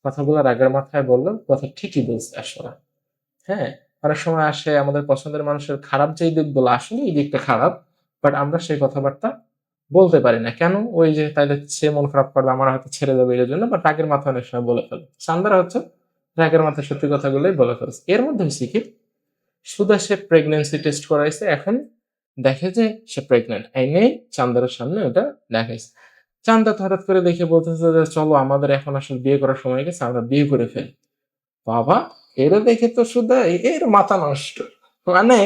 কথাগুলো রাগের মাথায় বললো, কথা ঠিকই বলছে আসলে। হ্যাঁ, অনেক সময় আসে আমাদের পছন্দের মানুষের খারাপ যেই দিকগুলো, আসলে এই দিকটা খারাপ, বাট আমরা সেই কথাবার্তা বলতে পারি না কেন? ওই যে তাইলে সে মন খারাপ করবে, আমার হয়তো ছেড়ে যাবে এর জন্য, বাট রাগের মাথায় অনেক সময় বলে ফেলে। সান্দারা হচ্ছে রাগের মাথায় সত্যি কথাগুলোই বলে ফেলছে। এর মধ্যে হয়েছে কি, সুদা সে প্রেগনেন্সি টেস্ট করাইছে, এখন দেখে যে সে প্রেগনেন্ট। এই নেই চান্দারের সামনে ওটা দেখাইছে। চান্দা তো হঠাৎ করে দেখে বলতেছে যে, চলো আমাদের এখন আসলে বিয়ে করার সময় গেছে, আমরা বিয়ে করে ফেলি। বাবা, এরা দেখে তো শুধু এর মাথা নষ্ট। মানে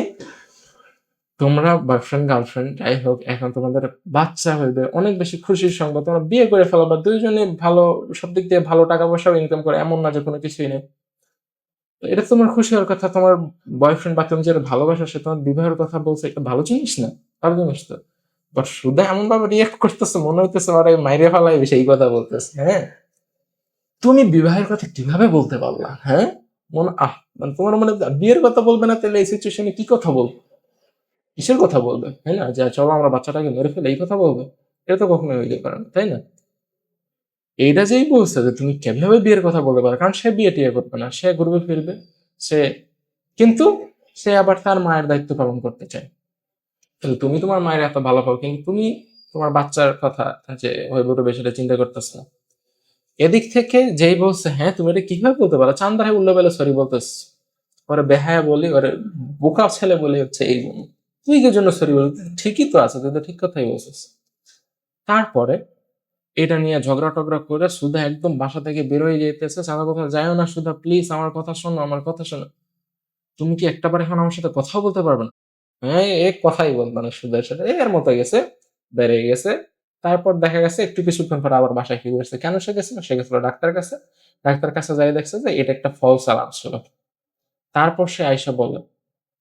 তোমরা বয়ফ্রেন্ড গার্লফ্রেন্ড যাই হোক, এখন তোমাদের বাচ্চা হইবে, অনেক বেশি খুশির সংবাদ, তোমরা বিয়ে করে ফেলো, বা দুইজনে ভালো, সব দিক দিয়ে ভালো, টাকা পয়সাও ইনকাম করে, এমন না যে কোনো কিছুই নেই। তো এটা তোমার খুশি হওয়ার কথা। তোমার বয়ফ্রেন্ড বা তুমি যেটা ভালোবাসো, সে তোমার বিবাহের কথা বলছে, এটা ভালো জিনিস না? ভালো জিনিস তো। বাট শুধু এমন ভাবে রিয়েক্ট করতেছে, মনে হইতেছে ওরা মাইরে ফেলাই সেই কথা বলতেছে। হ্যাঁ, তুমি বিবাহের কথা কিভাবে বলতে পারলা? হ্যাঁ, মনে মানে তোমার মনে বিয়ের কথা বলবে না, তাহলে এই সিচুয়েশনে কি কথা বলবো? কিসের কথা বলবে? তাই না? যে চলো আমরা বাচ্চাটাকে মেরে ফেলে, এই কথা বলবে? এটা তো কখনোই হইতে পারে না, তাই না? এইটা যেই বলছে যে তুমি কিভাবে বিয়ের কথা বলতে পারো, কারণ সে বিয়ে টিয়ে করবে না, সে ঘুরবে ফিরবে, সে কিন্তু সে আবার তার মায়ের দায়িত্ব পালন করতে চায়। তাহলে তুমি তোমার মায়ের এত ভালো পাও, কিন্তু তুমি তোমার বাচ্চার কথা যে হইব সেটা চিন্তা করতেছ না। এদিক থেকে যেই বলছে, হ্যাঁ তুমি এটা কিভাবে বলতে পারো, চান্দায় উল্লো বেলা সরি বলতেছ, ওরে বেহায়া বলি, ওরে বোকা ছেলে বলি হচ্ছে এই জন্য। তুই কি জন্য সরি বলি? ঠিকই তো আছে, তুই তো ঠিক কথাই বলছিস। তারপরে এটা নিয়ে ঝগড়া টগড়া করে সুধা একদম বাসা থেকে বেরোয় যেতেছে। সাদা কথা, যাইও না সুধা, প্লিজ আমার কথা শোনো, আমার কথা শোনো। তুমি কি একটাবার এখন আমার সাথে কথা বলতে পারবে না? হ্যাঁ, এক কথাই বলবে না সুধার সাথে, এর মতো গেছে, বেড়ে গেছে। তারপর দেখা গেছে একটু কিছুক্ষণ পর আবার বাসায় ফিরে গেছে। কেন সে গেছিল? সে গেছিল ডাক্তার কাছে। ডাক্তার কাছে যাই দেখছে যে এটা একটা ফলস অ্যালার্ম ছিল। তারপর সে আইসা বলে,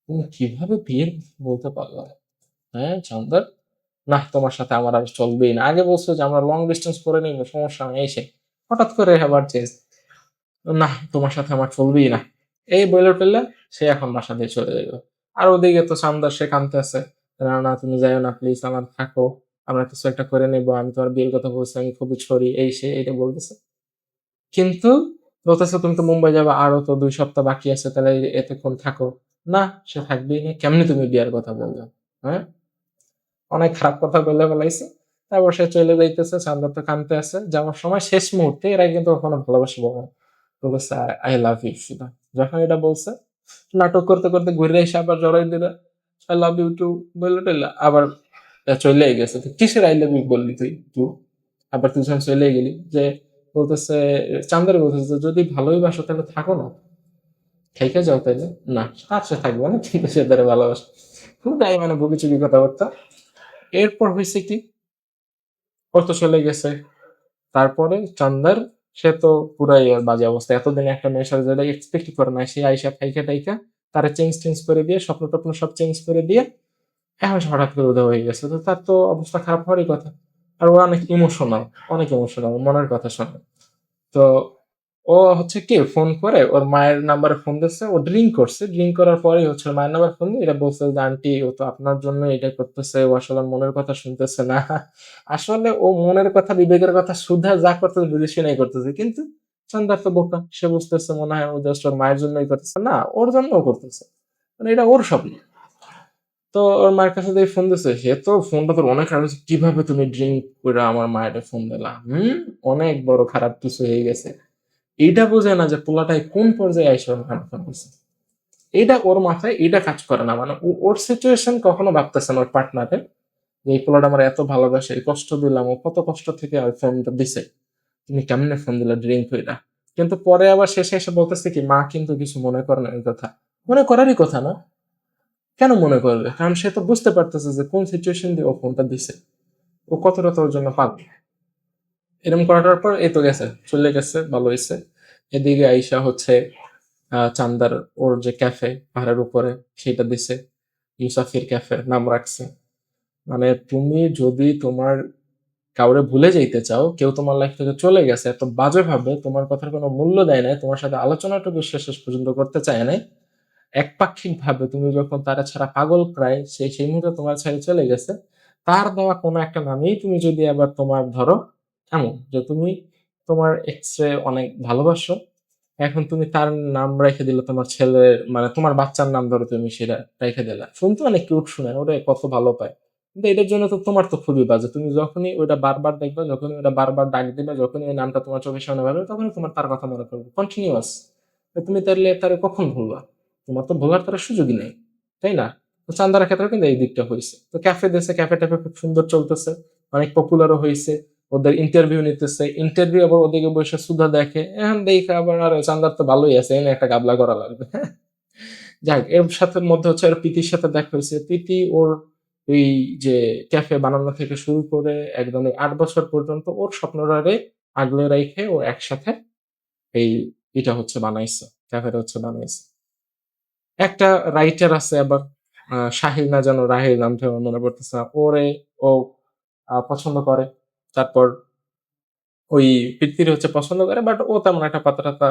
তুমি কিভাবে বিয়ের কথা বলতে পারলা? হ্যাঁ চন্দর, না তোমার সাথে আমার আর চলবেই না। আগে বলছো যে আমরা লং ডিস্টেন্স করে নিবো, সমস্যা নেই, এসে হঠাৎ করে আবার চেঞ্জ, না তোমার সাথে আমার চলবেই না, এই বইলে ফেললে সে এখন বাসা দিয়ে চলে যাবে। আর ওদিকে তো সামদার সে কানতে আছে, না না তুমি যাইও না প্লিজ, আমার থাকো, আমরা কিছু একটা করে নিবো, আমি তোমার বিয়ের কথা বলছি, আমি খুবই সরি, এই সে এটা বলতেছে। কিন্তু বলতেছে তুমি তো মুম্বাই যাবে, আরো তো 2 সপ্তাহ বাকি আছে, তাহলে এতক্ষণ থাকো। না, সে থাকবেই না। কেমনি তুমি বিয়ার কথা বলবে? হ্যাঁ, অনেক খারাপ কথা বলে ফেলাইছে। তারপর সে চলে যাইতেছে, সান্দার তো কানতে আছে। যাওয়ার সময় শেষ মুহূর্তে, এরা কিন্তু কখনো ভালোবাসা বলে না, বলছে আই লাভ ইউ শুধু। যখন এটা বলছে, নাটক করতে করতে ঘুরে এসে আবার জড়াই দিলে, আই লাভ ইউ টু বললে টইলা, আবার চলে গেছে। তো কিসের আই লাভ ইউ বললি তুই টু? আবার তুই যখন চলে গেলি, যে বলতেছে, চান্দারে বলতেছে যে, যদি ভালোই বাসো তাহলে থাকো না, থেকে যাও তাইলে। না, আর সে থাকবো না, কিন্তু সে তারা ভালোবাসে। খুব তাই মানে বকিচুকি কথাবার্তা। এরপর হয়েছে কি, ওর তো চলে গেছে। তারপরে চান্দার, সে তো পুরাই ওর বাজে অবস্থা। এতদিন একটা মেয়ের সাথে যেটা এক্সপেক্ট করে না, সে আইসা থাইকা টাইকা তারা চেঞ্জ টেঞ্জ করে দিয়ে, স্বপ্ন টপ্ন সব চেঞ্জ করে দিয়ে এখন সে হঠাৎ করে উদয় হয়ে গেছে। তো তার তো অবস্থা খারাপ হওয়ারই কথা। আর ও অনেক ইমোশনাল, অনেক ইমোশনাল, মনের কথা শোনে। তো ও হচ্ছে কি ফোন করে ওর মায়ের নাম্বারে ফোন দিচ্ছে, ও ড্রিঙ্ক করছে, ড্রিঙ্ক করার পরেই হচ্ছে ওর মায়ের নাম্বার ফোন দিয়ে এটা বলছে যে, আন্টি ও তো আপনার জন্য এটা করতেছে, ও আসলে ওর মনের কথা শুনতেছে না। আসলে ও মনের কথা, বিবেকের কথা শুদ্ধা যা করতেছে বুঝে শুনেই করতেছে, কিন্তু সন্ধ্যার তো বোকা, সে বুঝতেছে মনে হয় ও জাস্ট ওর মায়ের জন্যই করতেছে, না ওর জন্যও করতেছে, মানে এটা ওর স্বপ্ন। তো ওর মায়ের কাছে দিয়ে ফোন দিছে, সে তো ফোনটা তোর অনেক খারাপ হয়েছে, কিভাবে তুমি ড্রিঙ্ক করে আমার মায়ের ফোন দিলা? অনেক বড় খারাপ কিছু হয়ে গেছে। এইটা বোঝে না যে পোলাটাই কোন পর্যায়ে আইসা ওর খারাপ হয়েছে। এইটা ওর মাথায় এইটা কাজ করে না, মানে ওর সিচুয়েশন কখনো ভাবতেছে না ওর পার্টনারে, যে এই পোলাটা আমার এত ভালোবাসে, এই কষ্ট দিলাম, ও কত কষ্ট থেকে ওই ফোনটা দিছে, তুমি কেমনে ফোন দিলা ড্রিঙ্ক হইলা? কিন্তু পরে আবার শেষে এসে বলতেছে কি, মা কিন্তু কিছু মনে করে না, এই কথা মনে করারই কথা না। কেন মনে করবে? কারণ সে তো বুঝতে পারতেছে যে কোন সিচুয়েশন দিয়ে ও ফোনটা দিছে, ও কতটা তোর জন্য পাবে। এরকম করাটার পর এই তো গেছে, চলে গেছে, ভালো হয়েছে। এদিকে আইসা হচ্ছে চান্দার ওর যে ক্যাফে পাহাড়ের উপরে, সেটা দিছে। ইউসাফির ক্যাফে নাম রাখছে। মানে তুমি যদি তোমার কাউরে ভুলে যাইতে চাও, কেউ তোমার লাইফ থেকে চলে গেছে এত বাজে ভাবে, তোমার কথার কোনো মূল্য দেয় নাই, তোমার সাথে আলোচনাটুকু শেষ পর্যন্ত করতে চায় নাই, একপাক্ষিক ভাবে তুমি যখন তারা ছাড়া পাগল প্রায়, সেই মুহূর্তে তোমার ছেড়ে চলে গেছে, তার দেওয়া কোনো একটা নামেই তুমি যদি আবার তোমার ধরো এমন যে তুমি তোমার এক্স রে অনেক ভালোবাসো, এখন তুমি তার নাম রেখে দিলে তোমার ছেলের, মানে তোমার বাচ্চার নাম ধরো তুমি সেটা রেখে দিলে, শুনতে অনেক কিউট শুনে, ওরা কত ভালো পায়। কিন্তু এটার জন্য তো তোমার তো খুবই বাজে, তুমি যখনই ওইটা বারবার দেখবে, যখনই ওটা বারবার ডাক দিবে, যখনই ওই নামটা তোমার চোখের সামনে পাবে, তখনই তোমার তার কথা মনে পড়বে কন্টিনিউয়াস। তুমি তাহলে তারে কখন ভুলবা? তোমার তো ভোলার তার সুযোগই নেই, তাই না? তো চান্দারা ক্ষেত্রে কিন্তু এই দিকটা হয়েছে। তো ক্যাফে দিয়েছে, ক্যাফে ট্যাফে খুব সুন্দর চলতেছে, অনেক পপুলারও হয়েছে, ওদের ইন্টারভিউ নিতেছে, ইন্টারভিউ আবার ওদিকে বসে সুধা দেখে, এখন দেখে আবার আর চান্দার তো ভালোই আছে, এনে একটা গাবলা করা লাগবে, হ্যাঁ। যাক, এর সাথে মধ্যে হচ্ছে ওর প্রীতির সাথে দেখা হয়েছে। প্রীতি ওর এই যে ক্যাফে বানানো থেকে শুরু করে একদম এই 8 বছর পর্যন্ত ওর স্বপ্নটারে আগলে রেখে ও একসাথে এই এটা হচ্ছে বানাইছে, ক্যাফেটা হচ্ছে বানাইছে। একটা রাইটার আছে আবার, সাহিল না যেন রাহিল নামটা আমার মনে পড়তেছে না। ওরে ও পছন্দ করে। তারপর ওই পৃথ্বীর হচ্ছে পছন্দ করে, বাট ও তেমন একটা পাত্তা টাত্তা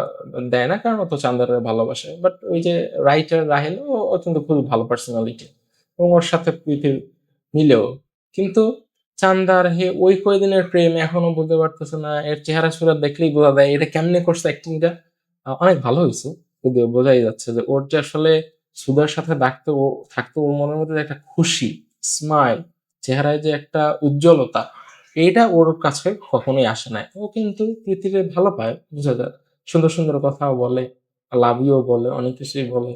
দেয় না, কারণ ও তো চান্দারে ভালোবাসে। বাট ওই যে রাইটার রাহেল, ও কিন্তু খুবই ভালো পার্সোনালিটি, এবং ওর সাথে পৃথিবীর মিলেও। কিন্তু চান্দার হে ওই কয়দিনের প্রেম এখনো বুঝতে পারতেছে না, এর চেহারা সুরা দেখলেই বোঝা যায় এটা কেমনে করছে অ্যাক্টিংটা। অনেক ভালো হয়েছে, যদিও বোঝাই যাচ্ছে যে ওর যে আসলে সুধার সাথে ডাকতে ও থাকতো, ওর মনের মধ্যে যে একটা খুশি স্মাইল, চেহারায় যে একটা উজ্জ্বলতা, এটা ওর কাছে কখনোই আসে নাই। ও কিন্তু পৃথিবীতে ভালো পায়, বুঝা যায়, সুন্দর সুন্দর কথাও বলে, লাভ ইউ বলে, অনেক কিছুই বলে,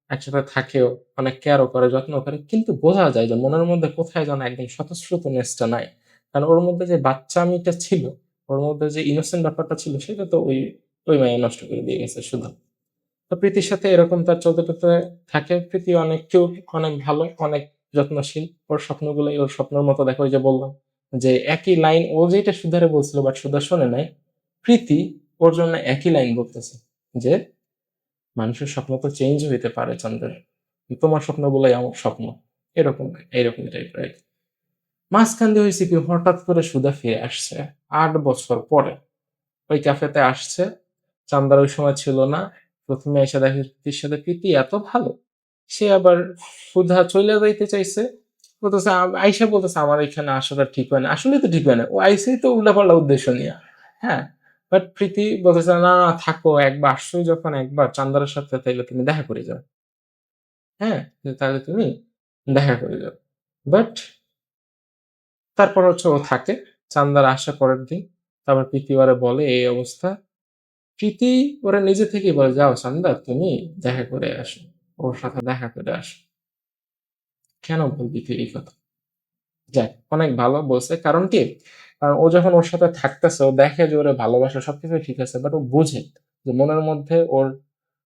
একসাথে থাকেও, অনেক কেয়ারও করে, যত্ন করে, কিন্তু বোঝা যায় যে মনের মধ্যে কোথায় যেন একদম স্বতঃস্ফূর্তনেসটা নাই। কারণ ওর মধ্যে যে বাচ্চামিটা ছিল, ওর মধ্যে যে ইনোসেন্ট ব্যাপারটা ছিল, সেটা তো ওই ওই মাইয়া নষ্ট করে দিয়ে গেছে শুধু। তো প্রীতির সাথে এরকম তার চলতে চলতে থাকে। প্রীতি অনেক কিউট, অনেক ভালো, অনেক যত্নশীল, ওর স্বপ্নগুলোই ওর স্বপ্নের মতো দেখো। ওই যে বললাম যে একই লাইন ও যেটা সুধারে বলছিল, বাট সুধা শোনে নাই, প্রীতি ওর জন্য একই লাইন বলতেছে যে মানুষের স্বপ্ন তো চেঞ্জ হইতে পারে চন্দ্রের, তোমার স্বপ্নগুলোই আমার স্বপ্ন, এরকম এরকম টাইপের। মাঝখান দিয়ে হয়েছে কি, হঠাৎ করে সুধা ফিরে আসছে 8 বছর পরে, ওই ক্যাফেতে আসছে। চান্দার ওই সময় ছিল না। প্রথমে এসে দেখে প্রীতির সাথে প্রীতি এত ভালো, সে আবার সুধা চলে যাইতে চাইছে, বলতেছে আইসা বলতেছে আমার এখানে আসাটা ঠিক হয় না, আসলে তো ঠিক হয় না, ও আইসেই তো উল্টাপাল্টা উদ্দেশ্য নিয়ে, হ্যাঁ। বাট প্রীতি বলতেছে না না থাকো, একবার আসছোই যখন, একবার চান্দারের সাথে তাইলে তুমি দেখা করে যাও, হ্যাঁ, তাহলে তুমি দেখা করে যাও। বাট তারপর হচ্ছে ও থাকে, চান্দার আসা পরের দিন, তারপর প্রীতি ওরে বলে এই অবস্থা। প্রীতি ওরা নিজে থেকেই বলে, যাও চান্দা তুমি দেখা করে আসো, ওর সাথে দেখা করে আসো। কেন বলবি তুই এই কথা? যাক, অনেক ভালো বলছে। কারণ কি, কারণ ও যখন ওর সাথে থাকতেছে, ও দেখে যে ওরে ভালোবাসা সবকিছু ঠিক আছে, বাট ও বুঝে যে মনের মধ্যে ওর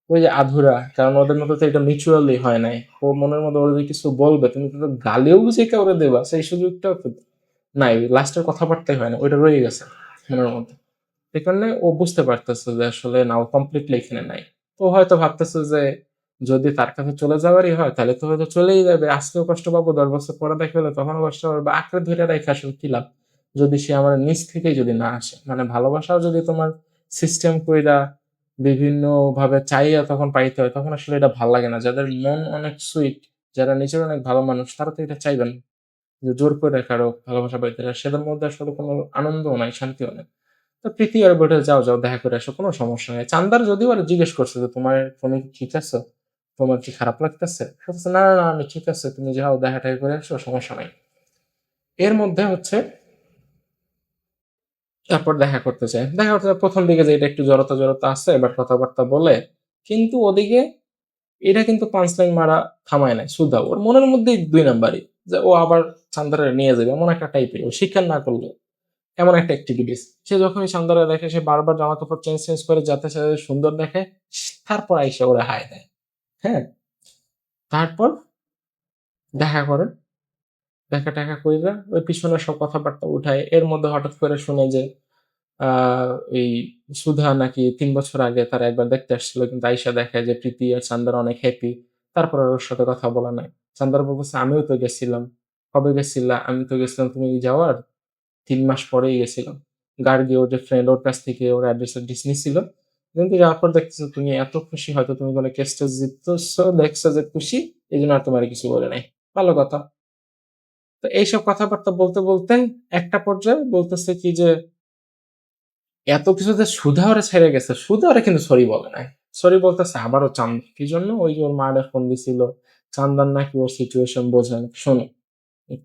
ওই যে আধুরা, কারণ ওদের মধ্যে তো এটা মিউচুয়ালি হয় নাই। ও মনের মধ্যে ওর যদি কিছু বলবে, তুমি তো গালিও বুঝে ওরে দেবা, সেই সুযোগটাও তো নাই, লাস্টের কথাবার্তাই হয় না, ওইটা রয়ে গেছে মনের মধ্যে। এই কারণে ও বুঝতে পারতেছে যে আসলে না, ও কমপ্লিটলি এখানে নাই। তো ও হয়তো ভাবতেছে যে যদি তার কাছে চলে যাওয়ারই হয়, তাহলে তো হয়তো চলেই যাবে, আজকেও কষ্ট পাবো, 10 বছর পরে দেখা হলে তখনও কষ্ট পাবো, বা আঁকড়ে ধরে রেখে আসলে কি লাভ, যদি সে আমার নিজ থেকেই যদি না আসে। মানে ভালোবাসাও যদি তোমার সিস্টেম কইরা বিভিন্ন ভাবে চাইয়া তখন পাইতে হয়, তখন আসলে এটা ভালো লাগে না। যাদের মন অনেক সুইট, যারা নিজের অনেক ভালো মানুষ, তারা তো এটা চাইবেন যে জোর করে কারো ভালোবাসা পাইতে হয়, সেটার মধ্যে আসলে কোনো আনন্দও নাই, শান্তিও নাই। তো প্রীতি আর বলে, যাও যাও দেখা করে আসো, কোনো সমস্যা নেই। চান্দার যদিও আর জিজ্ঞেস করছে যে তোমার, তুমি কি ঠিক আছো, তোমার কি খারাপ লাগতেছে, সে বলছে, না না না, আমি ঠিক আছে, তুমি যাও দেখা টাকা করে আসো, সমস্যা নাই। এর মধ্যে হচ্ছে তারপর দেখা করতে চায়, দেখা করতে চায়, প্রথম দিকে যে এটা একটু জড়তা জড়তা আছে, এবার কথাবার্তা বলে, কিন্তু ওদিকে এটা কিন্তু পাঁচ লাইন মারা থামায় নাই সুধা, ওর মনের মধ্যেই 2 নাম্বারই, যে ও আবার চান্দারে নিয়ে যাবে এমন একটা টাইপের, ও স্বীকার না করলে এমন একটা অ্যাক্টিভিটিস। সে যখনই সৌন্দর্য দেখে, সে বারবার জামা কাপড় চেঞ্জ চেঞ্জ করে যাতে সে সুন্দর দেখে, তারপর আইসা ওরে হায় দেয়, হ্যাঁ। তারপর দেখা করে, দেখা টাকা কইরা ওই পিছনে সব কথাবার্তা উঠায়। এর মধ্যে হঠাৎ করে শুনে যে এই সুধা নাকি 3 বছর আগে তার একবার দেখতে আসছিল, কিন্তু আইসা দেখে যে প্রীতি আর চান্দার অনেক হ্যাপি, তারপর আর ওর সাথে কথা বলা নাই। চান্দার বলতেছে আমিও তো গেছিলাম। কবে গেছিলা? আমি তো গেছিলাম তুমি যাওয়ার ৩ মাস পরেই গেছিলাম। গার্গী ওর যে ফ্রেন্ড ওর কাছ থেকে ওর অ্যাড্রেস নিছিল। কিন্তু যাওয়ার পর দেখতেছো তুমি এত খুশি, হয়তো তুমি কোনো কেসটা জিততেছো, দেখছো যে খুশি, এই জন্য আর তোমার কিছু বলে নাই। ভালো কথা। তো এইসব কথাবার্তা বলতে বলতে একটা পর্যায়ে বলতেছে কি যে এত কিছুতে সুধা ওরে ছেড়ে গেছে, সুধা ওরে কিন্তু সরি বলে নাই। সরি বলতেছে আবারও চান্দা, কি জন্য? ওই যে ওর মায়ের ফোন দিছিল, চান্দার নাকি ওর সিচুয়েশন বোঝেন। শোনো,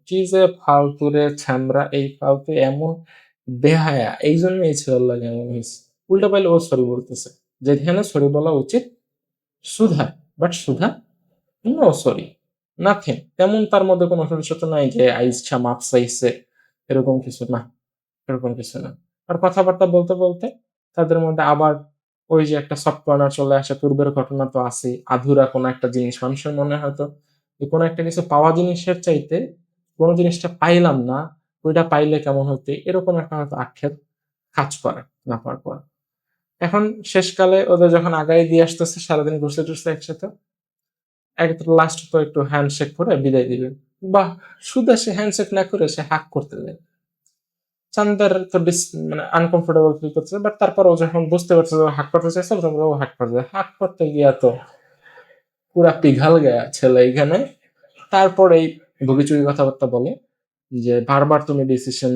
কি যে ফালতু রে ছ্যামরা, এই ফালতু এমন বেহায়া, এই জন্য এই ছেলের লাগে এমন হয়েছে। উল্টা পাইলে ও সরি বলতেছে, যেখানে সরি বলা উচিত Sudha, but Sudha no sorry, nothing. তেমন তার মধ্যে কোনো ভবিষ্যৎ নাই যে আইসা মাপ চাইছে, এরকম কিছু না, এরকম কিছু না। আর কথাবার্তা বলতে বলতে তাদের মধ্যে আবার ওই যে একটা সফট কর্নার চলে আসে। পূর্বের ঘটনা তো আছে, আধুরা কোনো একটা জিনিস মানুষের মনে হয়তো কোনো একটা কিছু পাওয়া জিনিসের চাইতে কোনো জিনিসটা পাইলাম না, ওইটা পাইলে কেমন হইতে, এরকম একটা হয়তো আক্ষেপ কাজ করে না পাওয়ার পর। এখন শেষকালে ওদের যখন আগাই দিয়ে আসতেছে, সারাদিন ঘুরছে টুরছে একসাথে, এক লাস্ট তো একটু হ্যান্ডশেক করে বিদায় দিবে। বাহ, সুদা সে হ্যান্ডশেক না করে সে হাক করতে যায়। চান্দার তো মানে আনকমফোর্টেবল ফিল করছে, বাট তারপর ও যখন বুঝতে পারছে যে ও হাক করতে চাইছে, তখন ও হাক করছে। হাক করতে গিয়া তো পুরা পিঘাল গয়া ছেলে এখানে। তারপর এই বগিচুরি কথাবার্তা বলে যে বারবার তুমি ডিসিশন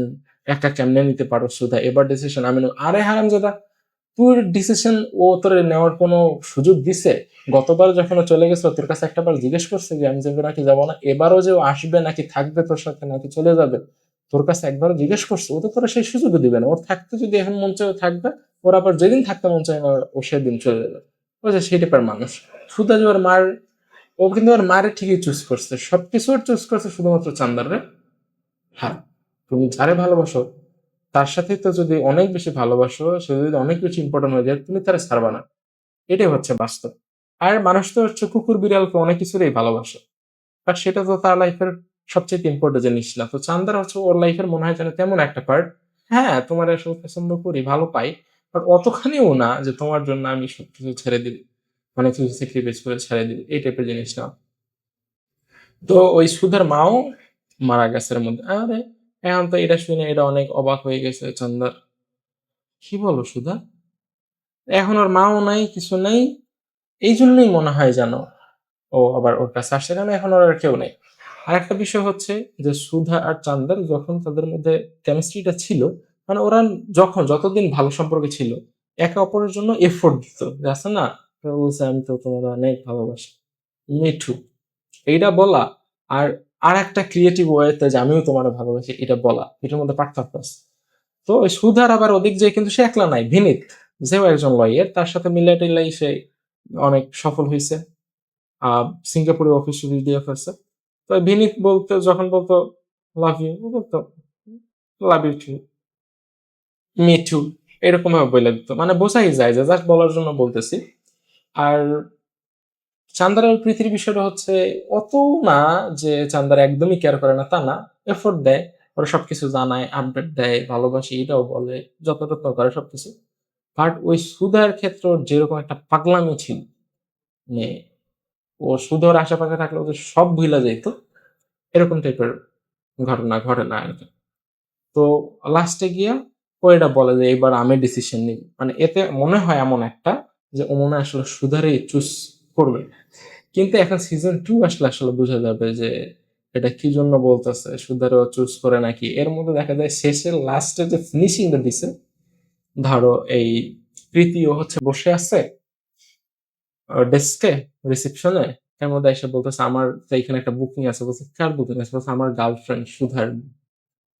একা কেমনে নিতে পারো সুধা, এবার ডিসিশন আমি নেব। আরে হারামজাদা, তুই ডিসিশন ও তোর নেওয়ার কোনো সুযোগ দিছে? গতবার যখন ও চলে গেছিল তোর কাছে একটাবার জিজ্ঞেস করছে যে আমি যাবো নাকি যাবো না? এবারও যে ও আসবে নাকি থাকবে তোর সাথে নাকি চলে যাবে, তোর কাছে একবারও জিজ্ঞেস করছে? ও তো তোরা সেই সুযোগও দিবে না। ওর থাকতে যদি এখন মন চায় ও থাকবে, ওর আবার যেদিন থাকতে মন চায় না ও সেদিন চলে যাবে। ও যে সেই টাইপের মানুষ। সুধা যে ওর মার, ও কিন্তু ওর মারে ঠিকই চুজ করছে, সবকিছু ওর চুজ করছে শুধুমাত্র চান্দার রে। হ্যাঁ, তুমি যারে ভালোবাসো তার সাথে তো যদি অনেক বেশি ভালোবাসো, সে যদি অনেক বেশি ইম্পর্টেন্ট হয়ে যায়, তুমি তারা ছাড়বা না। এটাই হচ্ছে বাস্তব। আর মানুষ তো হচ্ছে কুকুর বিড়ালকে অনেক কিছুরই ভালোবাসে, বাট সেটা তো তার লাইফের সবচেয়ে ইম্পর্টেন্ট জিনিস না। তো চান্দার হচ্ছে ওর লাইফের মনে হয় যেন তেমন একটা পার্ট। হ্যাঁ, তোমার আসলে পছন্দ করি, ভালো পাই, বাট অতখানিও না যে তোমার জন্য আমি সবকিছু ছেড়ে দিই, অনেক কিছু স্যাক্রিফাইস করে ছেড়ে দিই, এই টাইপের জিনিস না। তো ওই সুধের মাও মারা গেছে এর মধ্যে। আরে এখন তো এটা শুনে এটা অনেক অবাক হয়ে গেছে চান্দার। কি বলো সুধা? এখন ওর মাও নাই, কিছু নাই, এই জন্যই মনে হয় জানো ও আবার ওর কাছে আসছে, কারণ এখন ওর আর কেউ নেই। আর একটা বিষয় হচ্ছে যে সুধা আর চান্দার যখন তাদের মধ্যে কেমিস্ট্রিটা ছিল, মানে ওরা যখন যতদিন ভালো সম্পর্কে ছিল, একে অপরের জন্য এফোর্ট দিত, যে আছে না, ওরা বলছে আমি তো তোমার অনেক ভালোবাসি, মিঠু, এইটা বলা, আর আর একটা ক্রিয়েটিভ ওয়েতে যে আমিও তোমার ভালোবাসি এটা বলা, এটার মধ্যে পার্থক্য আছে। তো ওই সুধার আবার ওদিক যে কিন্তু সে একলা নাই, ভিনিত যেও একজন লয়ার, তার সাথে মিলাই টিলাই সে অনেক সফল হয়েছে। সিঙ্গাপুরে অফিস টফিস দিয়ে ফেলছে। তো ভিনিত বলতে যখন বলতো লাভ ইউ, বলতো love you too, me too, এরকম ভাবে বলে দিত, মানে বোঝাই যায় যে জাস্ট বলার জন্য বলতেছি। আর চান্দার পৃথিবীর বিষয়টা হচ্ছে অত না যে চান্দার একদমই কেয়ার করে না তা না, এফোর্ট দেয়, ওরা সবকিছু জানায়, আপডেট দেয়, ভালোবাসি এটাও বলে, যতটুকু করে সবকিছু। বাট ওই সুধার ক্ষেত্রে ওর যেরকম একটা পাগলামি ছিল, মানে ও সুধর আশেপাশে থাকলে ওদের সব ভুলা যেত, এরকম টাইপের ঘটনা ঘটে না আর কি। তো লাস্টে গিয়া ও এটা বলে যে এবার আমি ডিসিশন নিই, মানে এতে মনে হয় এমন একটা যে ও মনে হয় আসলে সুধারই চুজ করবে। কিন্তু এখন সিজন 2 আসলে আসলে বোঝা যাবে যে এটা কি জন্য বলতেছে সুধারও চুজ করে নাকি। এর মধ্যে দেখা যায় শেষের লাস্টে যে ফিনিশিংটা দিছে, ধরো এই প্রীতি ও হচ্ছে বসে আছে ডেস্কে, রিসেপশনে, এর মধ্যে এসে বলতেছে আমার তো এখানে একটা বুকিং আছে। বলছে কার বুকিং আছে? বলছে আমার গার্লফ্রেন্ড সুধার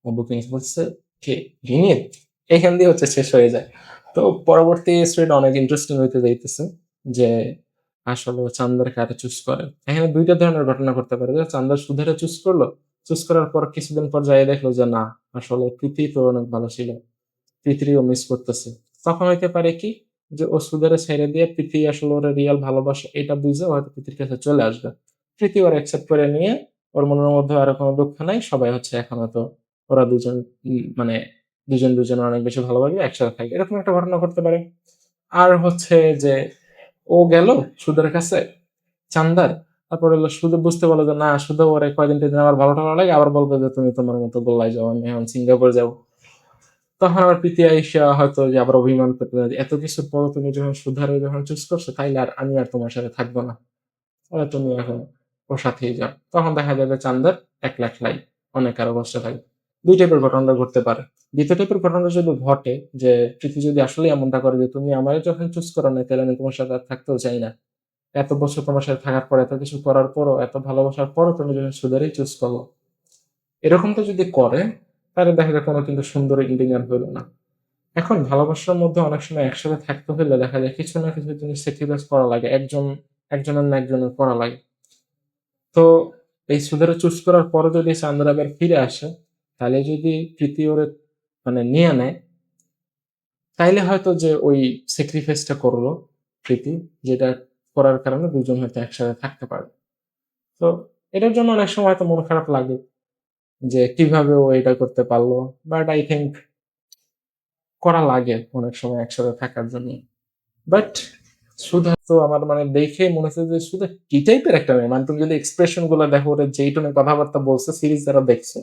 বুকিং আছে। বলছে কে? ভিনিত। এখান দিয়ে হচ্ছে শেষ হয়ে যায়। তো পরবর্তী স্টোরিটা অনেক ইন্টারেস্টিং হইতে যাইতেছে যে আসলে ও চান্দার কারে চুজ করে। এখানে দুইটা ধরনের ঘটনা করতে পারে, যে চান্দার সুধারে চুজ করলো, চুজ করার পর কিছুদিন পর যাই দেখলো যে না, আসলে প্রীতি তো অনেক ভালো ছিল, পৃথিবীও মিস করতেছে। তখন হইতে পারে কি যে ও সুদারে ছেড়ে দিয়ে পৃথিবী আসলে ওর রিয়াল ভালোবাসা এটা বুঝে হয়তো পৃথিবীর কাছে চলে আসবে। পৃথিবী ওর অ্যাকসেপ্ট করে নিয়ে ওর মনের মধ্যে আর কোনো দুঃখ নাই, সবাই হচ্ছে এখন হয়তো ওরা দুজন মানে দুজন দুজন অনেক বেশি ভালোবাসে, একসাথে থাকে, এরকম একটা ঘটনা ঘটতে পারে। আর হচ্ছে যে ও গেল সুদের কাছে চান্দার, তারপর হলো শুধু বুঝতে পারলো যে না শুধু ওরে কয়দিন টেদিন আমার ভালো টালো লাগে, আবার বলবে যে তুমি তোমার মতো গোল্লায় যাও, আমি এখন সিঙ্গাপুর যাবো। তখন আবার প্রীতি আইসা হয়তো যে আবার অভিমান করতে পারে, এত কিছুর পর তুমি যখন সুধারে যখন চুজ করছো, তাইলে আর আমি আর তোমার সাথে থাকবো না, তাহলে তুমি এখন ওর সাথেই যাও। তখন দেখা যাবে চান্দের 1 লাখ লাই, অনেক আরো কষ্ট থাকে। দুই টাইপের ঘটনা ঘটতে পারে। দ্বিতীয় টাইপের ঘটনা যদি ঘটে যে প্রীতি যদি আসলে এমনটা করে যে তুমি আমার যখন চুজ করো না, তাহলে আমি তোমার সাথে আর থাকতেও চাই না, এত বছর তোমার সাথে থাকার পর, এত কিছু করার পরও, এত ভালোবাসার পরও তুমি যখন সুধারেই চুজ করো, এরকমটা যদি করে, তাহলে দেখা যায় কোনো কিন্তু সুন্দর এন্ডিং আর হইলো না। এখন ভালোবাসার মধ্যে অনেক সময় একসাথে থাকতে হলে দেখা যায় কিছু না কিছু জিনিস স্যাক্রিফাইস করা লাগে, একজনের না একজনের করা লাগে। তো এই সুদের চুজ করার পরে যদি চান্দরা আবার ফিরে আসে, তাহলে যদি প্রীতি ওরে মানে নিয়ে নেয়, তাইলে হয়তো যে ওই স্যাক্রিফাইসটা করলো প্রীতি, যেটা করার কারণে দুজন হয়তো একসাথে থাকতে পারে। তো এটার জন্য অনেক সময় হয়তো মন খারাপ লাগে যে কিভাবে ও এটা করতে পারলো, বাট আই থিঙ্ক করা লাগে অনেক সময় একসাথে থাকার জন্য। বাট সুধা তো আমার মানে দেখে মনে হচ্ছে যে সুধা কি টাইপের একটা মেয়ে, মানে তুমি যদি এক্সপ্রেশন গুলো দেখো, ওরা যেই টোনে কথাবার্তা বলছে, সিরিজ যারা দেখছে,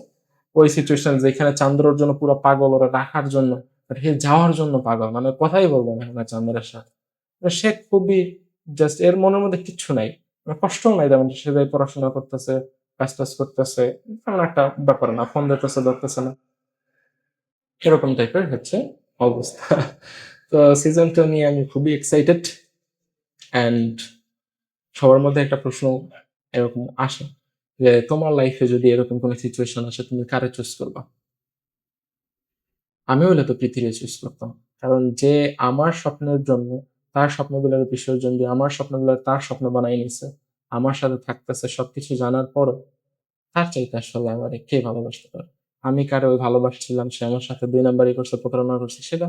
ওই সিচুয়েশন যেখানে চান্দ্রর জন্য পুরো পাগল, ওরা রাখার জন্য, but সে যাওয়ার জন্য পাগল, মানে কথাই বলবো না এখন আর চান্দ্রের সাথে। মানে সে খুবই জাস্ট, এর মনের মধ্যে কিচ্ছু নাই, মানে কষ্টও নাই তেমন, সে যাই পড়াশোনা করতেছে, কাজ টাজ করতেছে, তেমন একটা ব্যাপার না, ফোন দিতেছে ধরতেছে না, এরকম টাইপের হচ্ছে অবস্থা। তো সিজন 2 নিয়ে আমি খুবই এক্সাইটেড। অ্যান্ড সবার মধ্যে একটা প্রশ্ন এরকম আসে যে তোমার লাইফে যদি এরকম কোনো সিচুয়েশন আসে, তুমি কারে চুজ করবা? আমি হলে তো পৃথিবী চুজ করতাম। কারণ যে আমার স্বপ্নের জন্য তার স্বপ্নগুলোর বিসর্জন দিয়ে আমার স্বপ্নগুলো তার স্বপ্ন বানাই নিছে, আমার সাথে থাকতেছে সবকিছু জানার পরও, তার চাইতে আসলে আমার কে ভালোবাসতে পারে? আমি কারো ওই ভালোবাসছিলাম, সে আমার সাথে 2 নাম্বারই করছে, প্রতারণা করছে, সেটা